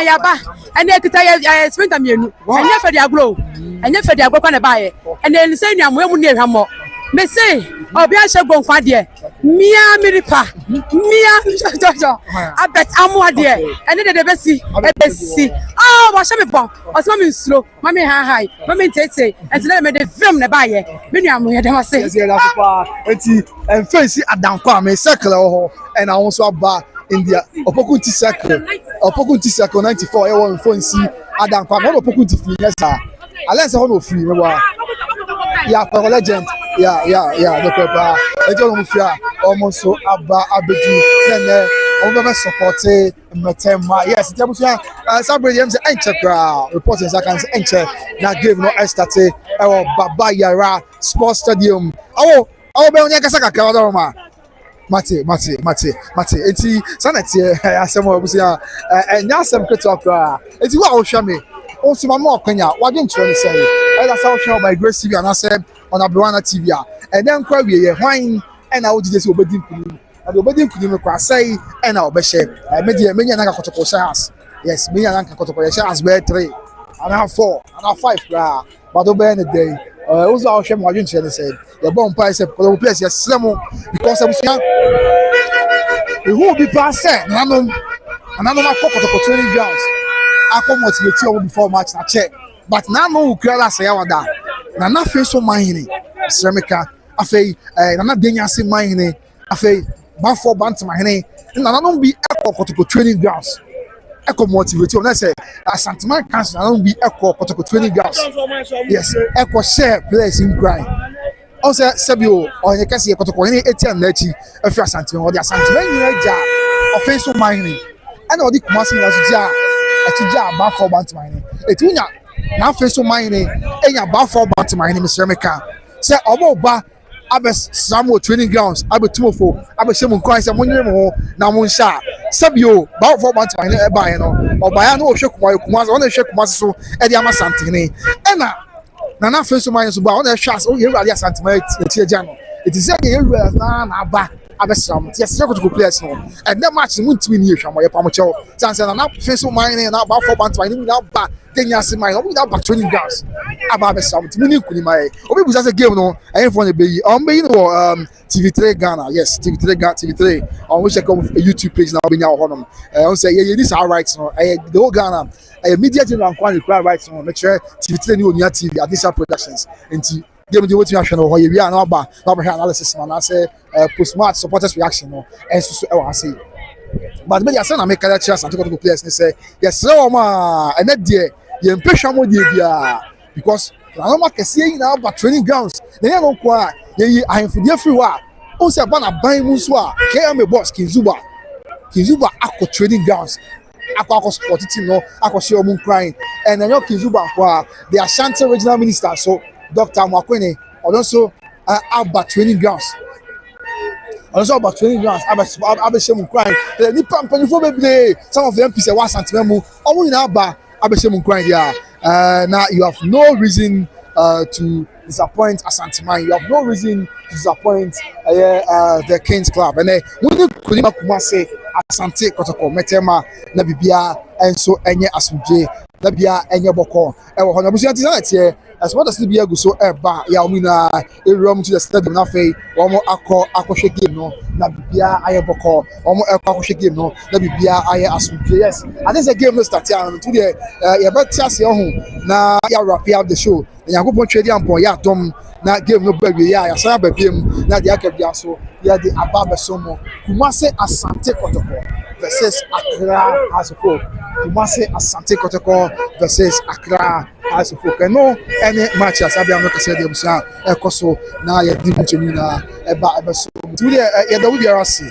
yaba. And they could I spent a million. And never their grow. And never their go on a buy. And then say, I'm well near her more. Me say, obi a shego nkwa de mia miripa mia jojo abet amwa de ene de besi ebesi oh wa sha me bon o se me nsuro ma me hi ma me tete enti na me de film ne ba ye me nua mo ye de wase yes ye da pa enti en face adankwa me circle ho and I also aba India opokunti circle 94 e won phone si adankwa mo opokunti free yes sir Alen se hono free me wa yeah for legend yeah the paper e jo no free almost so aba abeju then over supporting Metema. Yes, it's somebody say enche reporting I can say enche na game no estate Baba Yara Sports Stadium. Awo be onye kasa kakra do ma. Mate. Eti sanete asem obusia enya asem keto akra. Eti wa ohwa me. Onsi ma mo kwanya. Wa de nkyere ne say. Ela sa ohwa by Grace TV and say on Abroana TV a. And then kwa wie ye hwan na wo dide se obedi nkunu. And obedi nkunu kwa say na obehye. Me de menya na Kotoko shares. Yes, menya na Kotoko shares be 3 and 4 and 5 kra. But obe any day. Also ohwa mo adwen kyere ne say. The bomb price of the place yes because who will be passed and I know my Kotoko training grounds. I come motivate you before match na check. But now no Ukraine say that. Na na face so mine Sremika afei na na denya se mine afei ba for bant mine na no be Kotoko training grounds. Echo motivate you na say Asanteman cancel na no be Kotoko training grounds. Yes, Echo share players in grind. Also, Sabio or the Cassia Kotoko, any ATM Nachi, a few Asante or the Asanteman jar, offensive mining, and all the Kumasi as jar, a jar about 4 bant mining. A tuner now face mining, and about 4 bant mining, Mr. Meka. Say, Oba, Abbas Samuel training grounds, Abbas Tumofo, Abbas Simon Christ, and 1 year more, now Munsha, Sabio, about 4 bant mining, or Bayano, Shok Kumas, on the Shok Maso, and the Amasantene. Anna. Nana face mine so ba on the shots oh you really Asanteman tie jano it is say you really na aba abesam yes you go players no and that match muntimi ni ehwa mo ye pamocho chance na face mine na ba for bant mine na ba tenya se mine we na ba training grounds aba abesam timi kuni mai obi busa say game no ayin for the be on be no TV3 Ghana yes TV3 on we check on YouTube page na obi nya honom on say yeah this all right no the whole Ghana media general and quite rights on make sure TV3 new TV Adisa Productions into game the wetin ahwe no ho ye wi na ba analysis na say post match supporters reaction no and so I say but media say na make carry chance and to players they say yes so ma and that there ye mpehwa mo dey bia because na no make say na ba training grounds na no kwa ye ahemfudie free wa o say ba na ban mu so a KM boss Kinzuba akọ training grounds akọ sport team no akọ share omun crying and then Kinzuba kwa the Ashanti regional minister so Dr. Mwakwene also about training grounds about Abeshemu crying ni pampan for baby some of them MPs wa Asanteman mu omu na ba Abeshemu crying there now you have no reason to disappoint Asanteman. You have no reason to disappoint the Kings Club. And when you Kumasi Asante Kotoko Metema na bibia enso enye asuje na bia enye boko e wo hono busu anti as what as bia go so eba ya omina ewuram to the stadium na fei omo akɔhwɛ game no na bibia aye boko omo akɔhwɛ game no na bibia aye asuje. Yes, I think the game no start here to the ya betia se ho na ya wrap up the show na yakobon twedi ampon ya dom na game no ba wi ya san ba biem na de akabia so ya de ababa somo Kumasi Asante Kotoko versus Accra as a folk. Kumasi Asante Kotoko versus Accra as a folk. No any match as Abia no kase de musa ekoso na ya di muchemi na eba so to the ya da we are see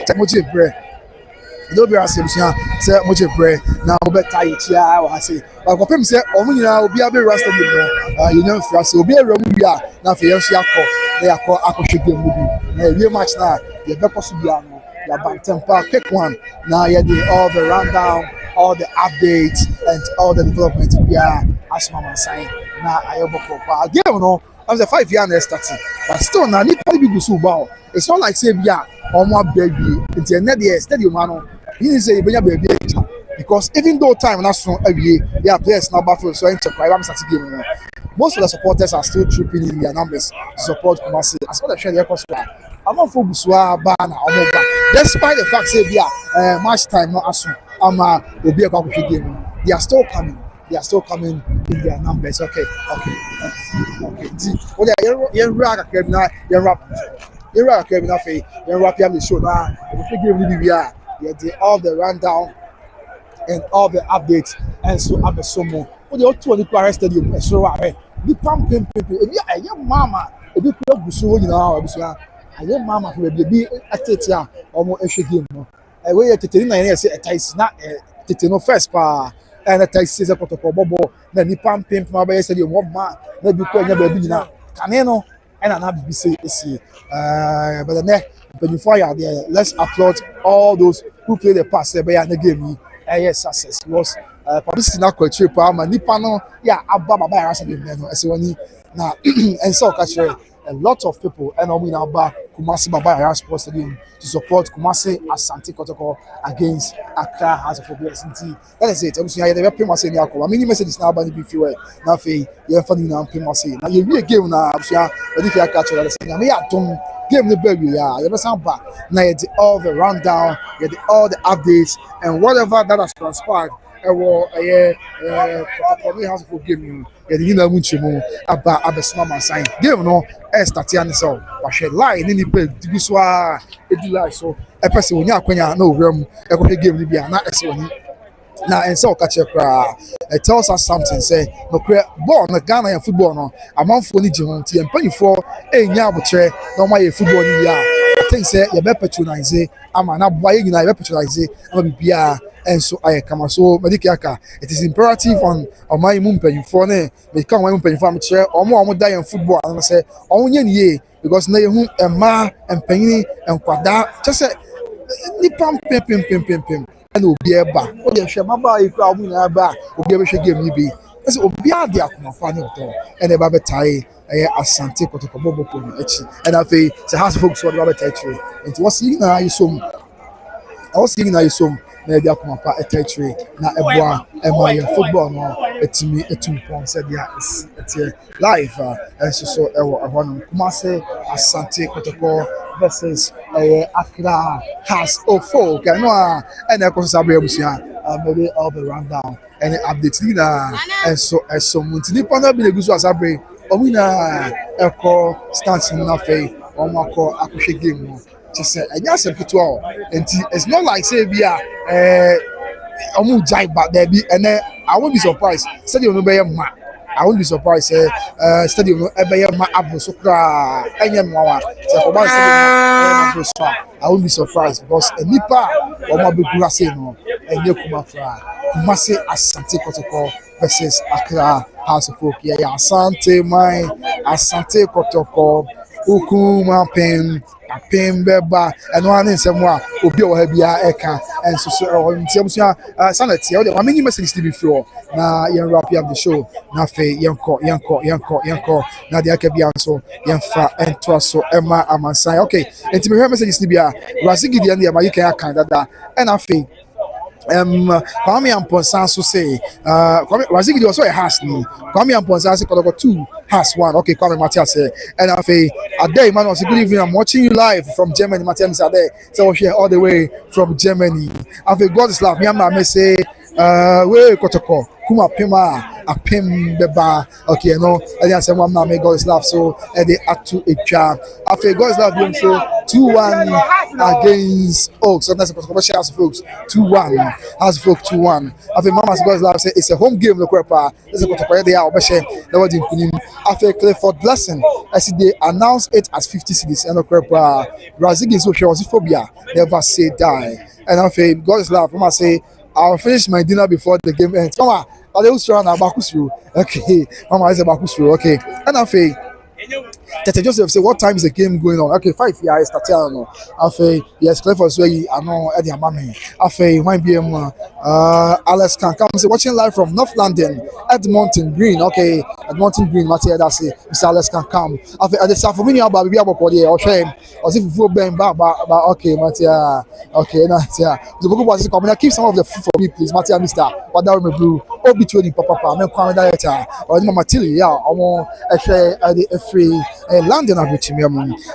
temoji bre do be asem sia say moche pray na obeta yitia wa say ba ko pem say omu nyina obi abe rasta bi no you know frase obi awura mu bia na fe yenso yakọ na yakọ akohwe mu bi na ewie match na ye be koso bia no ya bantempa pick one na ye do all the rundown all the updates and all the development bia asmama sign na ayoboko pa game no I'm the 5 year next starting but still na ni probably go so ba it's not like say bia omo baby it's another stadium ano you say you baby because even though time na so awie their players now baffle so enter private start game most of the supporters are still trooping in their numbers to support Kumasi as well as share their cost I'm not for busua ba na omo ba despite the fact say bia match time no aso ama obi akwa game they are still coming in their numbers. Okay. Well, yeah, wrap the show now. Yeah, all the rundown and all the updates and so Abesomo. Well, the two the Accra Stadium so the pam. Yeah, mama. Obi kura gusu wo nyina obi so ayé mama fún bèbí àtẹ̀tẹ̀ à ọmọ ẹ̀ṣẹ̀ game no ẹ̀wé yẹ tètè nínú ẹ̀yẹ sẹ́ ẹ̀tàìsì na tètè no first pa ẹ̀nà ẹ̀tàìsì sẹ́ kọ̀tọ̀kọ̀ bọ́bọ̀ na nípa mpempem abẹ́yẹ sẹ́ di wọ́n ma na bi kọ́ ẹ̀nyẹ bẹ̀bí nyina kàní no ẹ̀nà náà bìbí sẹ́ èsì bẹ̀rẹ̀ nẹ́ mpanyinfo ayé adé let's applaud all those who play the pass ẹ̀bẹ̀ yà ní game yìí ẹ̀yẹ success because publicity na kọ̀ ẹ̀kyẹ́ pa ama nípa no yà abá bàbá yàrá sẹ́ di mẹ́ no ẹ̀sẹ̀ wọ́n ní na ẹ̀nsẹ́ ọ̀ka kyerẹ́ a lot of people and we now back Kumasi Baba Yara Sports Stadium to support Kumasi Asante Kotoko against Accra House of Football. That is it. I'm saying they pay Kumasi in Accra. I mean, message is now about the before. Now, you're funny now. Pay Kumasi. Now you really game now. I'm saying, but if you catch it, I'm saying, I mean, I don't game the baby. Yeah, you understand? Back now, you get all the rundown, you get all the updates, and whatever that has transpired. Kotoko House of Football game. Yɛde nyinaa mu nkyɛmu aba abɛsoma ma nsan game no ɛstartea ne sɛ wahwɛ line ne nipa dibi so a ɛdi line so ɛpɛ sɛ wɔnya akwanya na owura mu ɛkɔhwɛ game no bi a na ɛsɛ wɔni na ɛnsɛ ɔka kyerɛ koraa it tells us something sɛ nokorɛ bɔɔl no Ghanaian football no amanfoɔ no gye ho nti yɛn mpanyinfoɔ ɛnya abokyerɛ na wɔn ayɛ football no yie a I think sɛ yɛbɛ patronize ama na boa yɛ nyinaa yɛbɛ patronize ama biribiara ɛnso ayɛ kama so mediki aka it is imperative on ɔman mu mpanyinfoɔ ne medika ɔman mu mpanyinfoɔ a mekyerɛ ɔmo a ɔmo da yɛn football ano sɛ ɔmo nyɛ ne yie because na yɛhu mmaa mpanyini nkwadaa kyɛ sɛ nipa mpempempempem ɛna obi ɛba ɔde ɛhwɛ mmabaa yi kura ɔmo nyinaa ba a obi ɛbɛhwɛ game yi bi ɛsɛ obiara de akomafa ne ɔtɔ ɛna ɛba bɛtae ɛyɛ Asante Kotoko bɔbɔ no akyi ɛna afei sɛ house folks wɔde ba bɛtae kyerɛ nti wɔsi nyinaa yɛ som wɔsi nyinaa yɛ som na ɛde akoma pa ɛtɛkyerɛ na ɛboa ɛma yɛn football no ɛtumi ɛtum pɔn sɛdeɛ ɛteɛ live ɛnso so ɛwɔ ɛhɔ nom Kumasi Asante Kotoko versus Accra House of Folk ɛno a ɛna ɛkɔ so abɛɛ abusua maybe all the rundown ɛne update nyinaa ɛnso ɛso mu nti nipa no bi na egu so asabere ɔmo nyinaa ɛkɔ stance mu n'afɛ ɔmo akɔ akɔhwɛ game no kyɛ sɛ ɛnyɛ asɛm ketewa o nti it's not like say bi a ɔmo gyae ba daabi ɛnɛ I won't be surprised stadium no bɛyɛ ma I won't be surprised stadium no ɛbɛyɛ ma aburo so koraa ɛnyɛ mmoawa sɛ ɔba stadium no ɛyɛ ma aburo so a I won't be surprised because nipa a ɔmo abɛgura se no ɛnyɛ kuma koraa Kumasi Asante Kotoko versus Accra House of Folk yɛyɛ Asanteman Asante Kotoko ukuma apem bɛba ɛno ara ne nsɛm a obi a wɔ ha biara ɛka ɛnso so ɛwɔ nti abusua sanity ɛwɔ de wamenyi message bi firi hɔ na yɛn wrap up the show na afei yɛnkɔ na deɛ aka bia nso yɛmfa ɛntoa so ɛma amansan okay nti mehwɛ messages ni bi a rasigi deɛ ne yɛ ma yi kan aka dada ɛna afei Kwame Amponsan so say Kwame Razigi was so a has ni Kwame Amponsan say Kotoko 2 has 1 okay Kwame Matthias say and after a day man was good evening I'm watching you live from Germany Matthias Ade so here all the way from Germany after God is love me and say we Kotoko kuma pema apem beba okay no and then say mama me God is love so they atu etwa after God is love them so 2-1 against Oaks so that's a commercial house folks 2-1 house folk 2-1 after mama's God is love say it's a home game the Kwepa this is Kotoko they are obeshe they were in after Clifford Blessing I see they announce it as 50 cities and the Kwepa Brazil is so phobia never say die and after God is love mama say I'll finish my dinner before the game ends. Mama, are they also on Abakusru? Okay, Mama is Abakusru. Okay, and after Tete Joseph say, what time is the game going on? Okay, 5 years. Tatiana. After yes, Clifford Sway. I know Eddie Amami. After when BM Alex can come say watching live from North London, Edmonton Green. Okay, Edmonton Green. Matia that say Mr. Alex can come. After at the south of Minia, Baby Abokodi or shame. As if you Ben Baba. Okay, Matia. Okay, Matia. The book was coming. Keep some of the food for me, please, Matia. Mister, what that will do? Oh, between Papa, I'm coming director or Mama Tilly. Yeah, I want a free. London at which me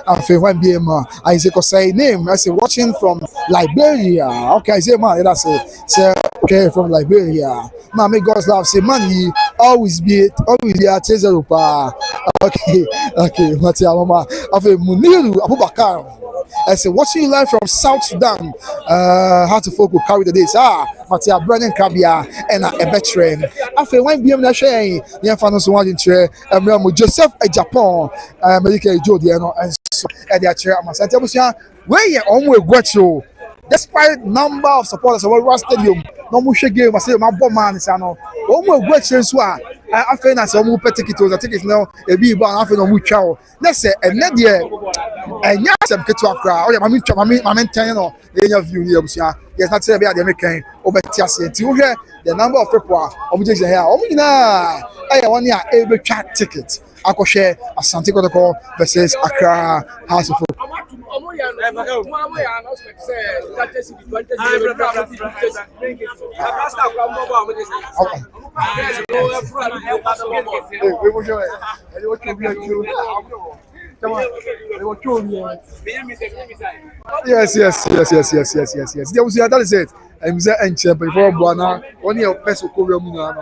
after when BM Isaac say name I say watching from Liberia okay I say man that's say okay from Liberia man may God's love say man he always be at Tezerupa okay Matia mama after Muniru Abubakar I say watching you live from South Sudan how to folk will carry the days Matia Brennan Kabia and a veteran afei wan biem na hwɛ yɛn fa no so wan kyerɛ ɛmɛ mo Joseph Japan America Joe deɛ no ɛnso ɛde akyerɛ Asante abusua wei yɛ ɔmo egu akyerɛ despite number of supporters of Royal Stadium no mo hwɛ game ase ma bɔ man sa no ɔmo egu akyerɛ nso a afei na sɛ ɔmo pɛ tickets no ebi ba na afei na ɔmo twa o na sɛ ɛnɛ deɛ ɛnya asɛm ketewa koraa ɔyɛ maame ntɛn no ɛnya view ni abusua yes na kyerɛ bi adeɛ mekan ɔbɛte ase nti wohwɛ the number of people a ɔmo gyina here a ɔmo nyinaa ɛyɛ wɔn a ɛbɛtwa ticket akɔhwɛ Asante Kotoko versus Accra House of Folk. Yes. That is it. I'm saying, before Buana, only a person who will know more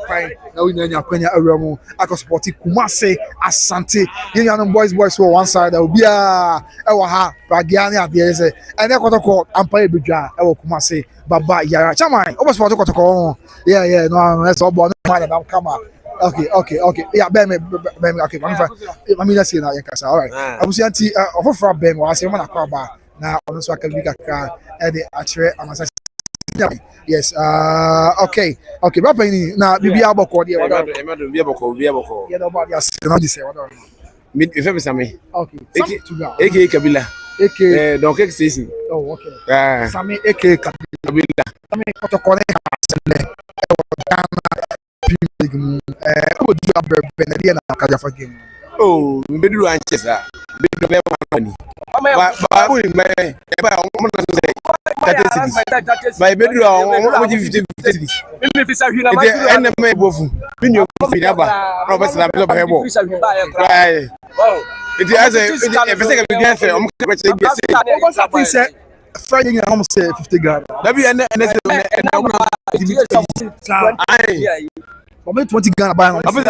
kind. Now we know Quenya Aramu. I can support Kumasi, Asante. Young boys were one side. There will be a Bagiani. There is a and I got a call Empire Buja, Kumasi, Baba Yara. Chamai, almost for to call. Yeah, no, that's all born. I'm coming. Okay. Yeah, Ben. Okay, I mean, that's it now. All right. I was saying, for Ben, I say, man, I now, also, I can be at the actual. Yes. Okay. Papa, now, Bibi Aboko, yeah, AK Kabila. AK, don't take station. Oh, okay. Sami AK Kabila. Sami Kotoko. Oh, middle ranches are big money. My bedroom, 50 enemy both. When you Robert it has a second Friday, I almost say 50 grand. For me, 20 Ghana buy on 20.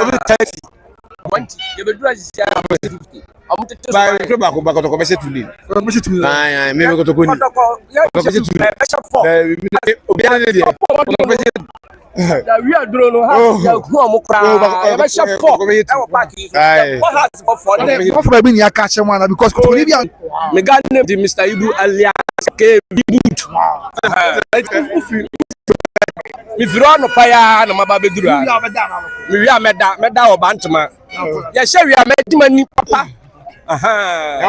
You be dress is 50. I'm to buy a club back to commercial to live. I may go to go. We are drone how for being a catcher one because me got named Mr. Ibu alias if you run a fire, no matter bedroom, we are meda or bantama. Yes, we are making money, papa. I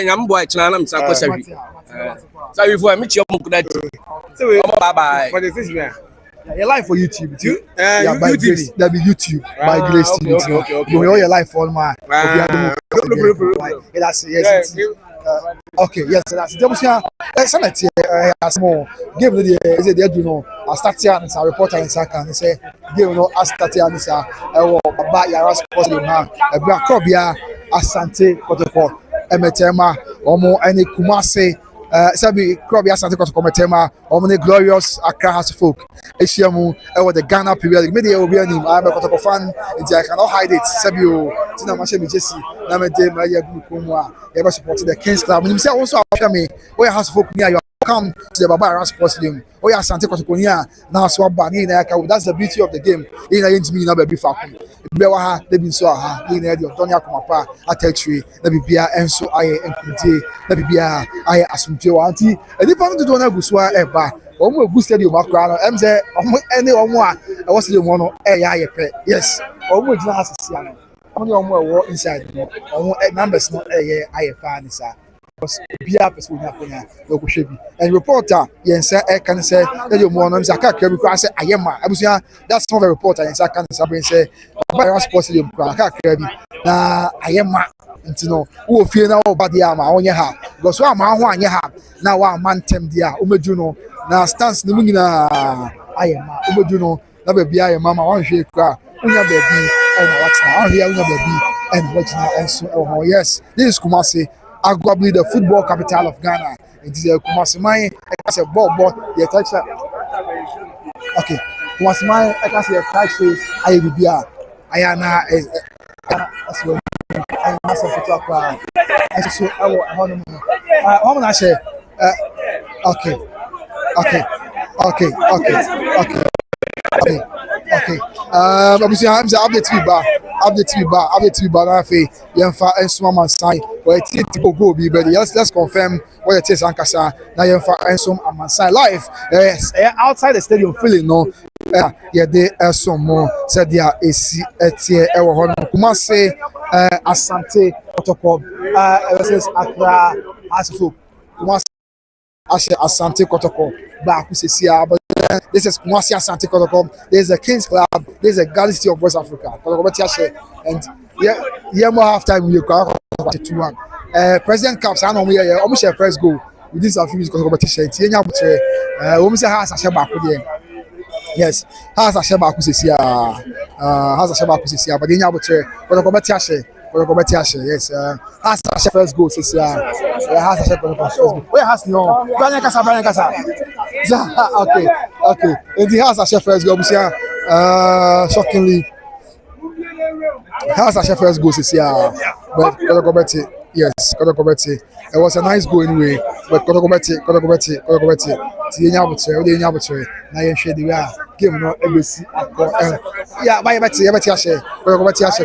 am boy, Chanam Sakosari. So if I meet your bye bye. Your life for YouTube too? Yeah, by Grace, that be YouTube by Grace TV. Okay. All your life for my. Yes. Okay, yes, that's the some more game is it there, you know, I start here and a reporter in Saka and say, you know, I start here and say, about Yara sports in her, a black cobia, Asante Kotoko, Emetema, Omo, any Kumasi. Sabi Krobia Asante Kotoko Metema, Omni Glorious Accra House of Folk. Eshiamu, the Ghana periodic media will be a name. I'm a Kotoko fan, and I cannot hide it. Sabio, Tina Mashemi Jesse, Namede Maria Bukumwa, ever supported the Kings Club. And himself also after me, where House of Folk near you come to the Baba Sports Stadium. Oh, yeah, Asante Kotoko now swap bani. That's the beauty of the game. In a inch me, not be fakum. Bewaha, they been so ha, in the Donia Kumapa, Atechri, the Bibia, and so I and Kunti, the Bibia, I Asumtio Auntie, and if I'm to do an Aguswa Eba, almost boosted you, Macron, MZ, any or more, I was the one AI, yes, almost last year. Only on more inside, numbers not a fan, sir. And reporter, yes, I can say that you want to say, I am. I was that's not a reporter, and I can say, sports I am. And you know, who feel now about the armor on your hat because I'm on your hat now. I'm man tem dia, Umejuno now stands the Mugina. I am Umejuno, never be I am Mamma on shake, Una baby, and what's now here, Una baby, and what's now, and so, oh, yes, this is Kumasi. Arguably the football capital of Ghana. It is a Kumasi. I say ball, the touch. Okay, Kumasi. I can say a touch. I will be a. Ayana is as well. I must have to talk. I so how many I say? Okay. obviously I'm the update to ba na fe yemfa ensoma mansan we ti go be but let's confirm what it is ankasa na yemfa ensom amansan live outside the stadium feeling no yeah they some more said there is etie e wo ho no Kumasi Asante Kotoko versus Accra Asifo Kumasi Asante Kotoko back who says here but this is Kumasi Asante Kotoko. There's a Kings Club. There's a Galaxy of West Africa. And yeah, more half time we go 2-1. President Caps, I know we are almost a first goal. We did some few competition. Almost has a shaba. Yes, has a shaba who says here. Has a shaba who says here. But then you yes, has a first goal says here. Has a first goal. Where has no? Brian Casa. Okay. And the house a first goal, shockingly. House a first goal this year, but Kotoko yes, Kotoko. It was a nice goal anyway, but Kotoko. Tienya na yen hwe the game no ebesi yeah, by Kotoko share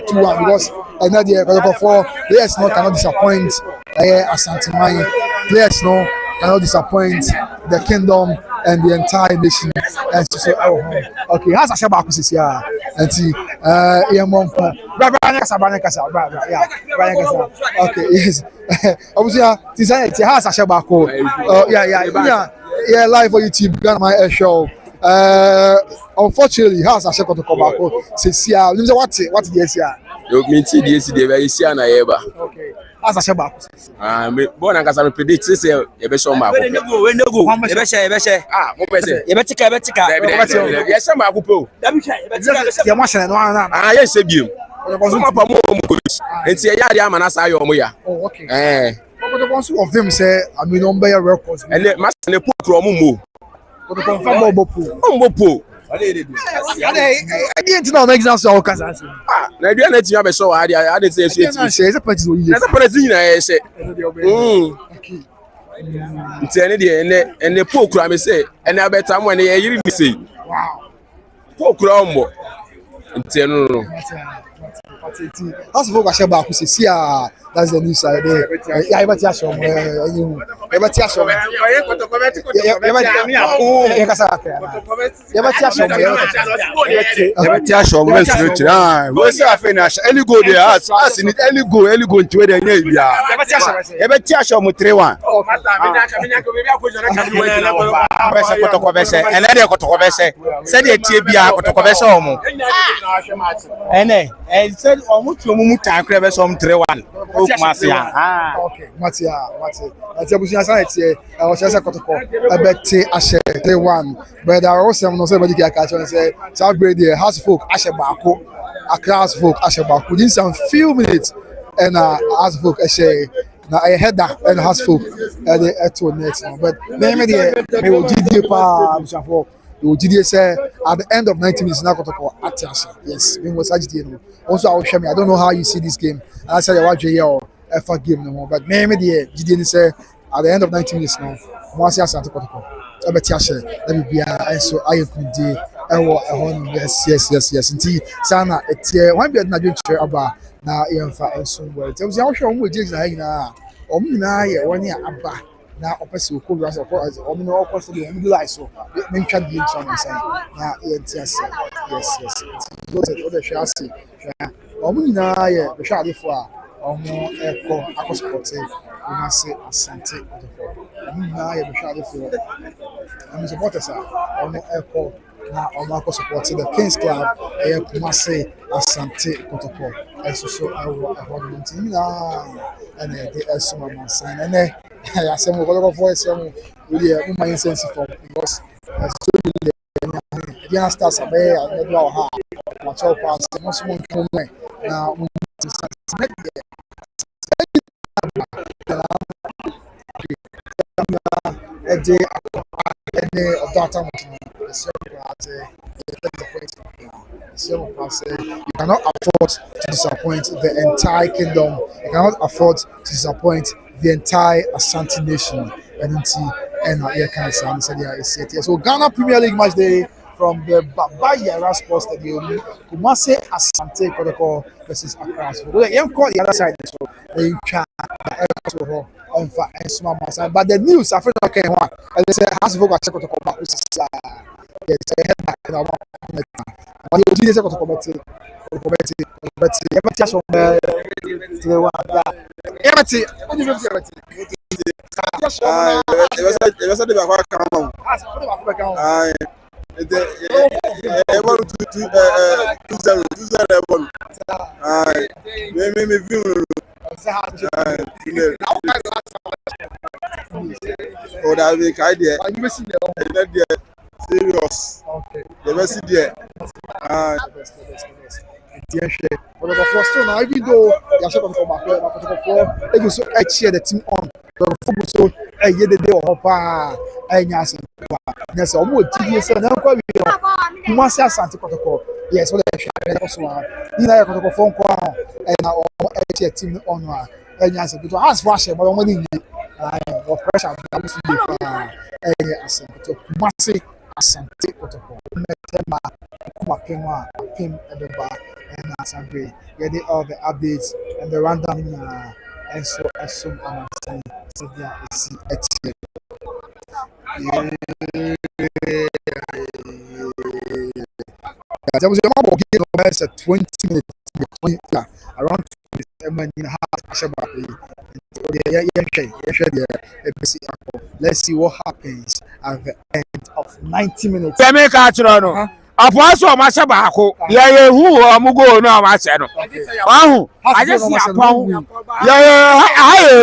2-1 because another Kotoko 4 players no cannot disappoint Asanteman players no cannot disappoint the kingdom and the entire nation. And so, okay, how's a shabak this year? And see, okay, yes. Obviously, this how's a shabak? Yeah, live on YouTube, got my show. Unfortunately, how's a shabak to come back? Says, yeah, what did you say? You mean the very Siana Eba? Okay. As a shabak. Born and Casan predict say a best on my when you go, yes, I'm a couple. Yes, a beam. It's a yard, I'm an Asaya Moya. Oh, okay. But the ones of them say, I mean, on your records, and let Master Mumu. But the confirm Bopo. I didn't know exams so Kazan. Na dia na ti abeso wa dia I didn't say it's a party we na party na e se nti ene de ene po kura me say ene abeta mo ene ye yiri mi say wow po kura mo nti no as for Gasha Baku see that's the news side there yeah I bet you show you bet you show any go there as in any go into where they bia e be tia show mo 3-1 Kotoko be se ene de Kotoko be se se de tie bia Kotoko be se omo ene e se omo tu omo tankre be se omo 3-1 o Kumasi okay Matia busia sanete o se Kotoko e be ti ashe 3-1 but there are also no say body can catch and say South Grade there house folk ashe baako Accra folk ashe baako in some few minutes and house folk ashe na I header and house folk the eto next but me will GD pa for you GD say at the end of 90 minutes na Kotoko attention yes we was agitated also I will show me I don't know how you see this game and I said what you or ever game no but me the GD say at the end of 90 minutes now Kumasi Asante Kotoko ebetiashe let me be and so I could dey yes nti sana etie wan bi na dwetwe aba na yemfa enso well tell you how sure we dey na omina ye woni aba na opese okolu as omina okoso dey middle eye so me ntwa dey nso na say na yes go to the shasi omina ye be sha defo a omo eko akosport Kumasi Asante Kotoko omina ye be sha defo I'm supporters omo eko na omo support the Kings Club Kumasi Asante Kotoko so and the summer man and I say we go for some really my sense for because the stars are there and do ha much of pass most one now a day of that you cannot afford to disappoint the entire kingdom. You cannot afford to disappoint the entire Asante nation. And here can say so Ghana Premier League match day from the Baba Yara Sports Stadium. Kumasi Asante Kotoko versus Accra. So you call the other side. So they try but the news I feel okay one. And they say has to go check Kotoko back. Yes, headback. But you do this Kotoko. Everything from the one. Everything. What do you say? Serious. Okay. The best there. But the first one, even though you are short on back here, but you so cheer the team on. The football so the day of Hopa, Nyas. Yes, almost 2 years. Kumasi Asante Kotoko. Yes, what I share also. You know, Kotoko phone call and our team on Nyas. But as far but only pressure. Kumasi Asante Kotoko. Metema Kumapema Pim Edeba and Asante. Get all the updates and the rundown and so assume I'm saying so there is it. There was a number of 20 minutes around 20 let's see what happens at the end of 90 minutes. Apostle Masabako, yeah, who are Mugo no Masano. Oh, I just see a pound. Yeah,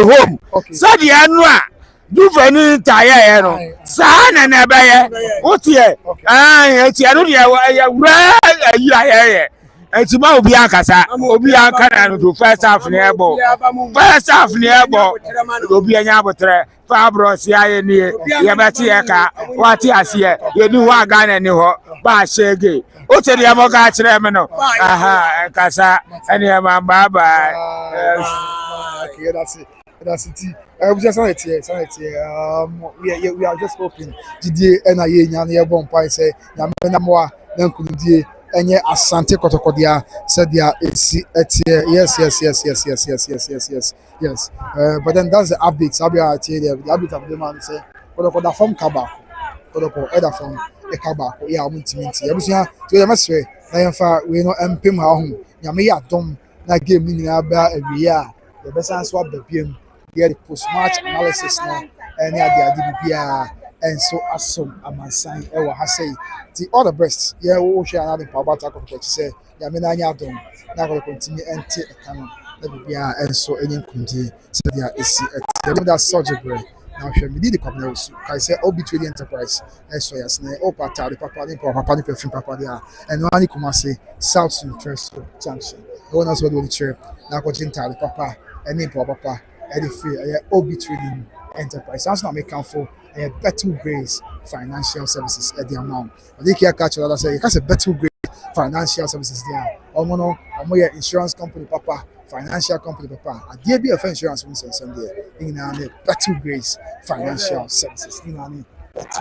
home. Said the Anua, do for any tire, son and a bayer. What's here? It's yeah. And tomorrow Bianca, Obianca, and to first half near ball. First half near ball, Obianca, Fabros, near Yabatiaka, what is here? You do one gun and you ba shege o te dia mo ga kire me no aha kasa ene ma baba okay that's it we just we are just hoping didie na ye nya na ye bon pai say na me na mo a na nkudie enye Asante Kotoko dia said dia esi etie yes but then that's the updates abia tie the update of the man say Kotoko da form kaba Kotoko either from Ekaba, yeah, Muntiminti. Ebusia, to the master, I am far, we know Mpim home. Yamia Dom, that game meaning about every year. The best answer of the PM, the post match analysis now, and yeah, the DBPR, and so awesome. I'm a sign, Ewa Hassay. The other breasts, yeah, we share another power attack of what say, Yamina Yadom, now will continue and take a canon. And so any country, so there is that surgery. Now, we did the company. I say, all between the enterprise. So, yes, all part of the papa, perfume papa, there. And one Kumasi, South Interest Junction. The one also do the trip. Now, go to the papa, and then papa, and the free, all between enterprise. Sounds not make for a better grades financial services at the amount. I think you catch what I say, you can say better grade financial services there. Omono, Omoya insurance company, papa. Financial company, papa. A DB of insurance wins on Sunday. In Battle Grace Financial Services. In Battle Grace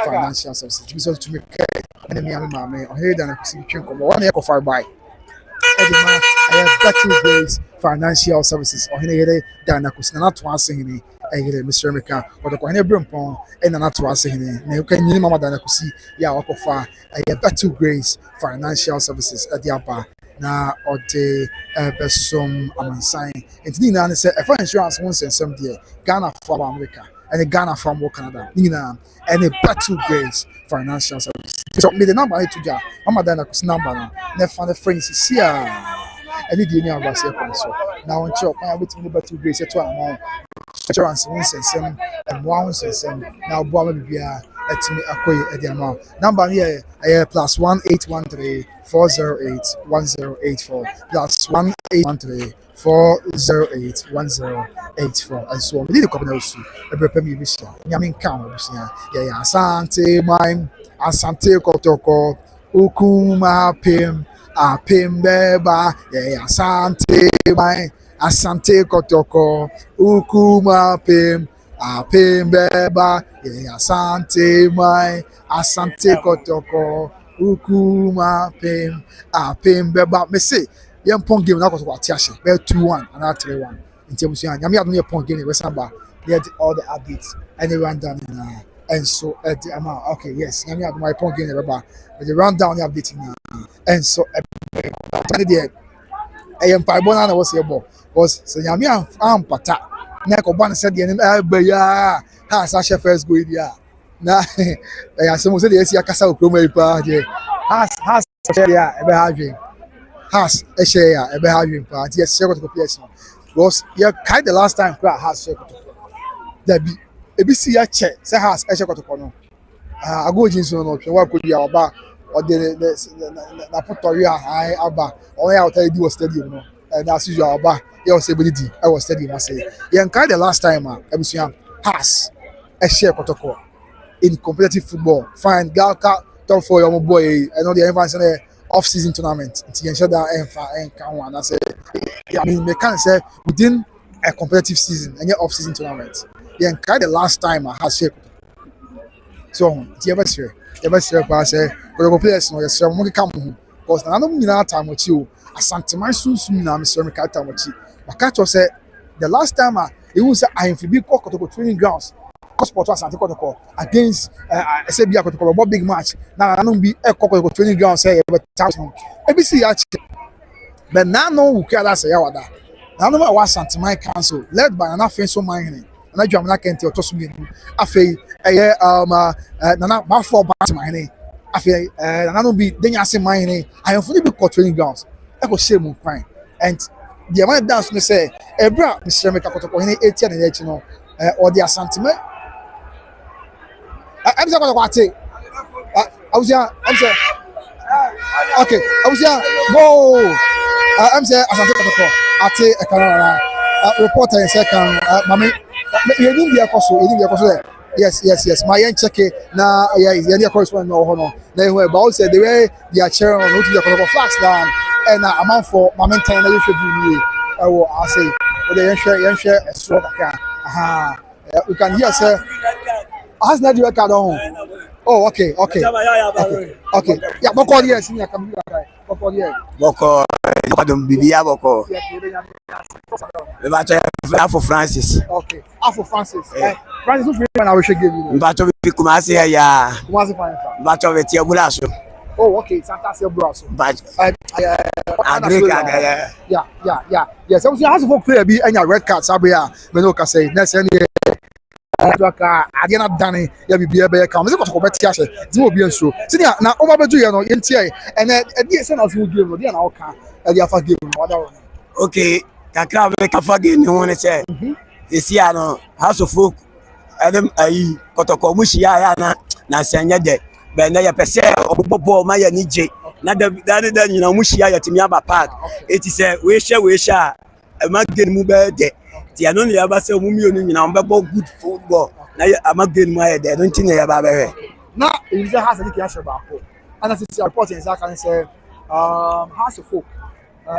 Financial Services. So to make enemy and mammy, or here than a position come 1 year of far by. I have Battle Grace Financial Services. Or here than a question not to answer him. Mr. Meka, or the Corner Brimpon, and not to answer him. You can name Mama Danakusi, Yawakofa. I have Battle Grace Financial Services at the upper. Na ode besom amansan entini na ne say e insurance won sensem de Ghana from America and Ghana from Canada nina and a Battle Grace Financial Service so me the number to ja mama dana kus number na fa the friends see any the new abase so na on chop na wetin Battle Grace to amount insurance won sensem and one sensem na obo bibia etimi akoy e the amount number here plus 1813 408 1084 plus 1813 408 1084 and so on. We need to come now soon. Every time you wish, Yamin Kam, yeah, Asanteman, Asante Kotoko, Ukuma Pim, Pim Beba, yeah, Asanteman, Asante Kotoko, Ukuma Pim, Apimbeba, Asanteman, Asante Kotoko, Ukuma, Apimbeba. Me say, young pong game now because what Tiasha, bear 2-1 and not 3-1. In terms of Yami, I don't pong game in West Samba. They had all the updates and they ran down in and so at the amount. Okay, yes, Yami had my pong game, but they ran down the updating and so there. I am Pibona was your ball was so Yami Pata. Nekoban said the enemy Beya has Asha first go there. Na I some say the Casa Promo has share ebe having has a share ebe having part yes share to PS was yeah kind the last time has share to that be ebisi ya che say has a share to no ago jinso no hwe wa kodi aba or the na putori high aba or ya tell you stadium no and as usual aba yeah was able to I was stadium I say yeah kind the last time ebisi has a share protocol in competitive football fine galka top for your boy I know the advance off season tournament it's ensure that and can one I say I mean they can say within a competitive season and your off season tournament yeah kind the last time I has share so the ever share pass go players no yes mo come because na no nyina time with you Asanteman sunsun na me sure me ka time with you but catch us say the last time it was I am be Kotoko training grounds Sport Asante Kotoko against SABia Kotoko big match na no be Kotoko training grounds say but ABC ya but now no we care say ya wada na no wa Asanteman council led by an offensive man na Dwamana Kente Otosumi afei nana ba for Batman afei nana no be Denyase man I am fully be training grounds e go shame kwan and the amount dance me say ebra Mr. Meka Kotoko hene 80 na echi no or the Asanteman I'm saying what I was here. I'm saying okay. I was here. Whoa. I'm saying Asante Kotoko. Ate Ekara reporter in second. Mami, you didn't be a coso. You didn't be a coso. Yes. My young check na yeah. Correspondent no hono. Then we about say the way they are cheering on to the Kotoko flags down and amount for Mami ten na you should be. I say. The share a slow back. Aha. We can hear say. Has not the record on. Oh, okay. Yeah, Boko yes, me can be right. Boko yes. Boko, Madam Bibia Boko. For Francis. Okay. After Francis. Francis, who's I wish I give you. But of Kumasi, yeah. Kumasi fine. But of it, Yabulaso. Oh, okay. Santasia Brasso. But yeah. Yes, I was asking for player be any red card. Sabria, Menoka say, next any. Ade na dane ya bibia be ka me se Kotoko beti ahye ti mo bia nso ti na o ba bedu ye no ye ntie and e se na so game no de na o ka e de afa game no wada okay kakra be ka fa game no ne se esi ano house of folk adam ayi Kotoko mushia ya na senya de be na ye pese obobo ma ya nije na da nyina mushia ya timi aba park eti se we hia e ma game mu be de ti ano ne aba se omumi onu nyina mbebo good football na amagain mu aye de don't think ya ba be na in the house the cash ba ko and as it's reporting say can say house of folk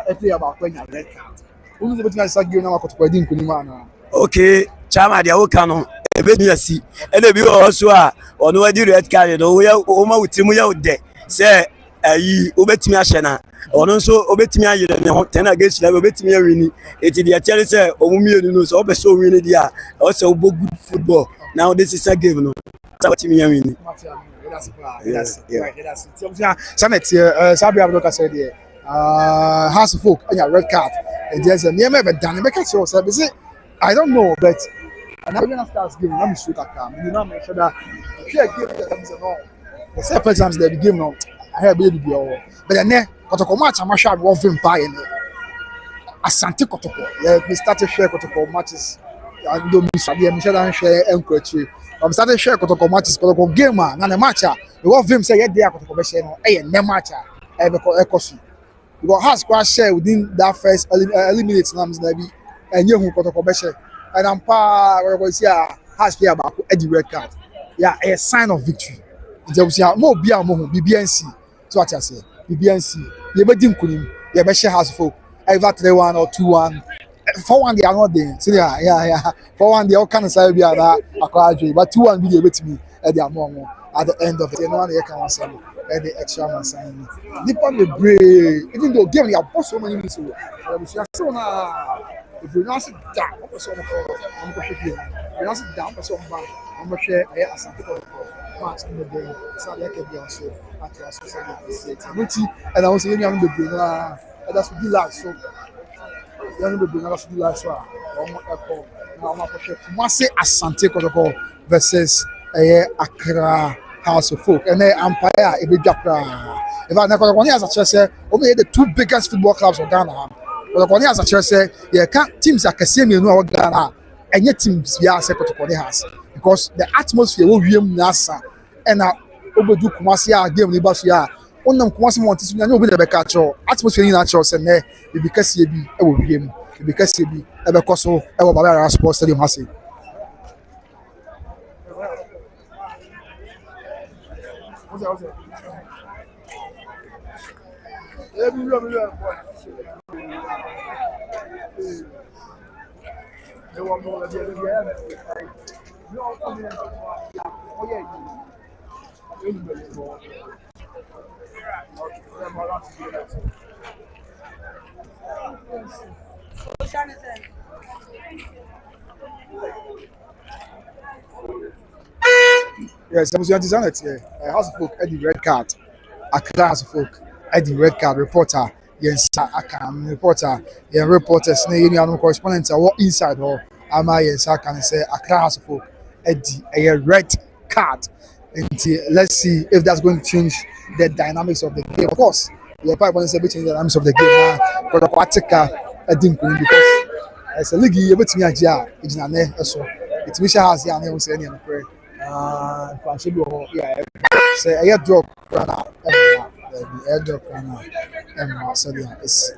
a play about when red card who is the say game na Kotoko din kunima na okay chama dia wo ka no ebe ni asi e na bi wo so a ono wadi red card no wo ma wutimu ya de say ayi obetimi ahye na ono nso obetimi ayere ne ho ten against level obetimi awini eti dia tell say omumienu no so obeso wini dia o say obo good football now this is a game no so obetimi awini that's right Sanet Sabia Abdoka said there house of folk and red card and there's a near me be done make it so say I don't know but and I'm gonna start game let me shoot at cam you know make sure that share game that no the second times the game no I have baby be all but then Kotoko match am sure one film buy in Asante Kotoko yeah we started share Kotoko matches and do me sabi me share share encourage I'm started share Kotoko matches Kotoko game na the match the one film say yeah there Kotoko be share no na match e be ekosu because has crash share within that first eliminate names na bi enye hu Kotoko be share and am pa we see has player back at the red card yeah a sign of victory just mo bia mo hu BBNC so what I say BBNC ye be dim kunim ye be share house folk either 3-1 or 2-1 For one, they are not there. So yeah. For one, they all kind of say be that akwaje, but 2-1 be able to me at the among at the end of the day. No one they can say at the extra man sign. Nippon the brave, even though game they have bought so many minutes. So na the Brunas down. What was on the call? I'm going to pick you. Brunas down. What's on back? I'm going to share a Asante Kotoko match in the game. So I can be also at your society. And I was saying, I'm the Brunas. That's what you like. So. Yẹn bẹ bẹrẹ n'afọ bila so a ọmọ ẹkọ na ọmọ akọhwẹ Kumasi Asante Kotoko versus Accra House of Folk ẹnẹ ampaya a ebi dwa koraa efa ne Kotoko ne asakyerɛ sɛ ọmọ yɛ the two biggest football clubs of Ghana ha Kotoko ne asakyerɛ sɛ yɛ ka teams akɛseɛ mmienu a wɔ Ghana a ɛnyɛ teams bi a sɛ Kotoko ne has because the atmosphere wɔ wiem na asa ɛna obedu Kumasi a game ne ba so a onam Kumasi mo ntisu nya obi na bɛka kyerɛ atmosphere ni na kyerɛ sɛ nɛ ebi kɛseɛ bi ɛwɔ wiem ebi kɛseɛ bi ɛbɛkɔ so ɛwɔ Baba Yara Sports Stadium ha se. Yes, I was going to say that House of Folk at the red card. Accra House of Folk at the red card reporter. Yes, I can reporter. Yeah, reporters. No correspondent. What inside or am I? Yes, I can say Accra House of Folk at the red card. And let's see if that's going to change the dynamics of the game. Of course, you're probably going to say change the dynamics of the game. But the quarter, I think because as a league, you're betting a jar. It's not there. So it's Misha has the name saying in the prayer. Yeah, say a airdrop runner, airdrop runner, and so yeah, it's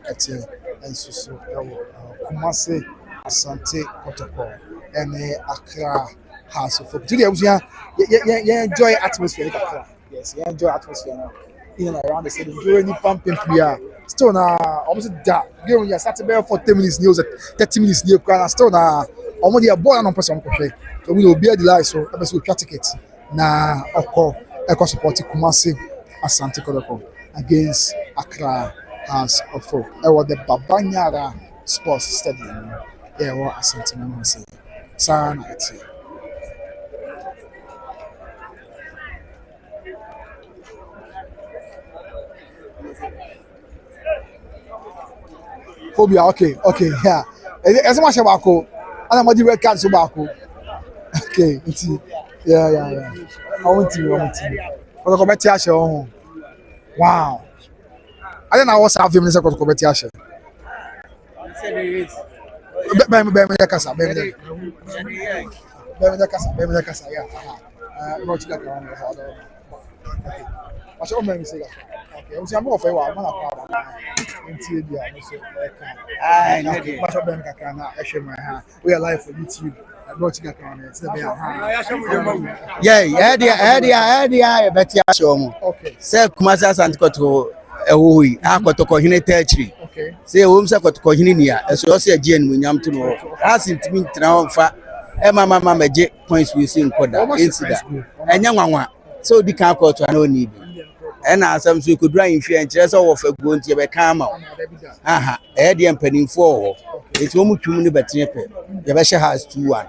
and so Kumasi Asante Kotoko and Accra House of Folk. Today, you enjoy atmosphere in Accra. Yes, you enjoy atmosphere now. In and around the city, during the pumping player. Still almost that. Game when you start about 40 minutes news, 30 minutes near Accra. Still almost the boy and person person. So we will be at the live, so let's go ticket. Na Oko support Kumasi Asante Kotoko against Accra House of Folk. It was the Baba Yara Sports Stadium. Yeah, what Asanteman say. Sana ati. Phobia, okay, yeah. As much about ko, I'm not the red card so back. Okay, yeah. I want to. For the competition. Wow. I don't know what's happening in the competition. Be kasa, yeah. Not like around. Okay. What's your name say? Okay, I'm saying more for you. I'm not proud. Until the what's your name? Kakana, Eshema. We are live for YouTube. Yeah, better show. Okay. Say Kumasi Asante Kotoko ehuhi akotoko hine techri. Okay. Say womsa kotoko hine nia. Eso say agye no nyam to no. Asintimi ntra onfa. E mama meje points we see nkoda. Insida. Enya nwanwa. So di kan koto na oni bi. E na asam so kodura infie enkyere so wo fa go ntie be kan ma. Aha, e de empanimfo wo. Eti wo mutwum ne betepe. Ye be hye has 2-1.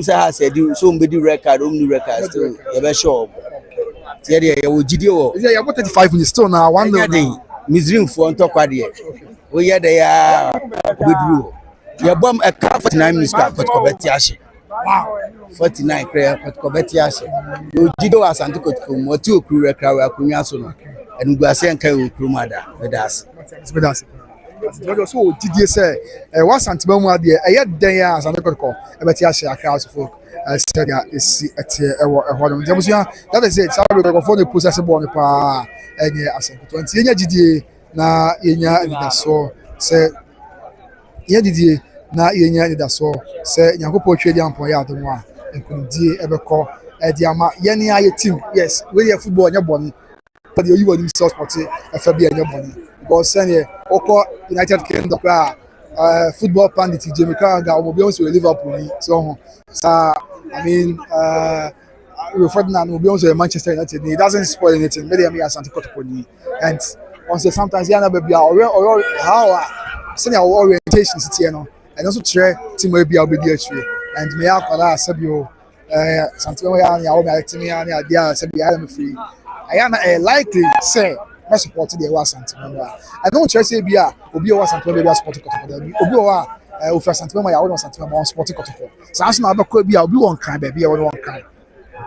Say has said so many record, still you sure. You did you. Yeah, about 35 minutes still now. One day, Misrim for on top of the we had a good rule. You bomb a car 49 minutes, but Kobetiashi. Wow, 49 prayer, but Kobetiashi. You did Asante Kotoko, or 2 crew record, and Guasen Krumada with us. So did you say what's Asanteman there? I had there as an echo about Yasha House of Folk. I said is at a one. That is it. So we go for the process of one pa and Asante 20 years na yenya and so say ye na yenya and so say Yankopo trade ampo ya do a and could die ever call Ediama Yeni aye team. Yes, we are football in your body. But you want himself party FB in your money. Because Oko United Kingdom football pundit Jamie Carragher or be also Liverpool. So I mean Ferdinand will be also Manchester United. It doesn't spoil anything. Maybe I'm Asante Kotoko. And once sometimes yeah, baby, or how send our orientation city, and also try team will be able to and me have for Sabio Santiago and Yao Actimi and idea Sabia free. I am likely say I support the Asanteman. I don't try say Bia will be our Santiago Sporting Kotoko. Obi Ofa Santiago, I want Santiago Sporting Kotoko. So as now could be I'll be one kind, baby, or one kind.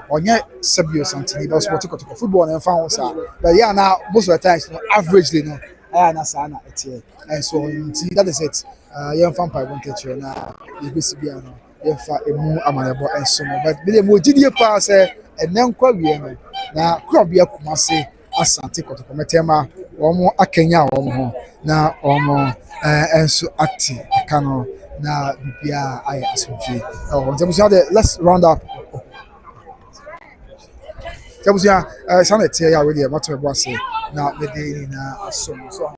Onye Sabio Santini, but Sporting Kotoko football and found but yeah, now most of the times, averagely, no, I am Sana, and so that is it. Young vampire won't catch you now. You basically are a more amanable and so on. But the more GD pass and then quite now, Krabia Kumasi, Asante Kotoko, Metema, or more Akenya or more now, or more and so active. I cannot now be I assume. Oh, let's round up. Jabusia sana tie ya we dey matter ebo ase na me dey na asom so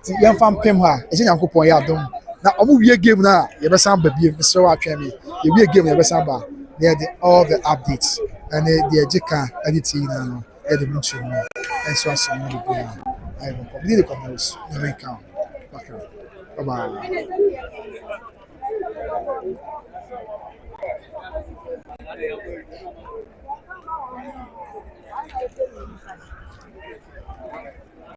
ti yan fam pem ha e nyankopon ya dom na omo wie game na ye be san ba biem so wa twa me ye wie game ye be san ba there the all the updates and the ejika edit na no e dey mention no and so asom no be I will come the comments no make count bye bye.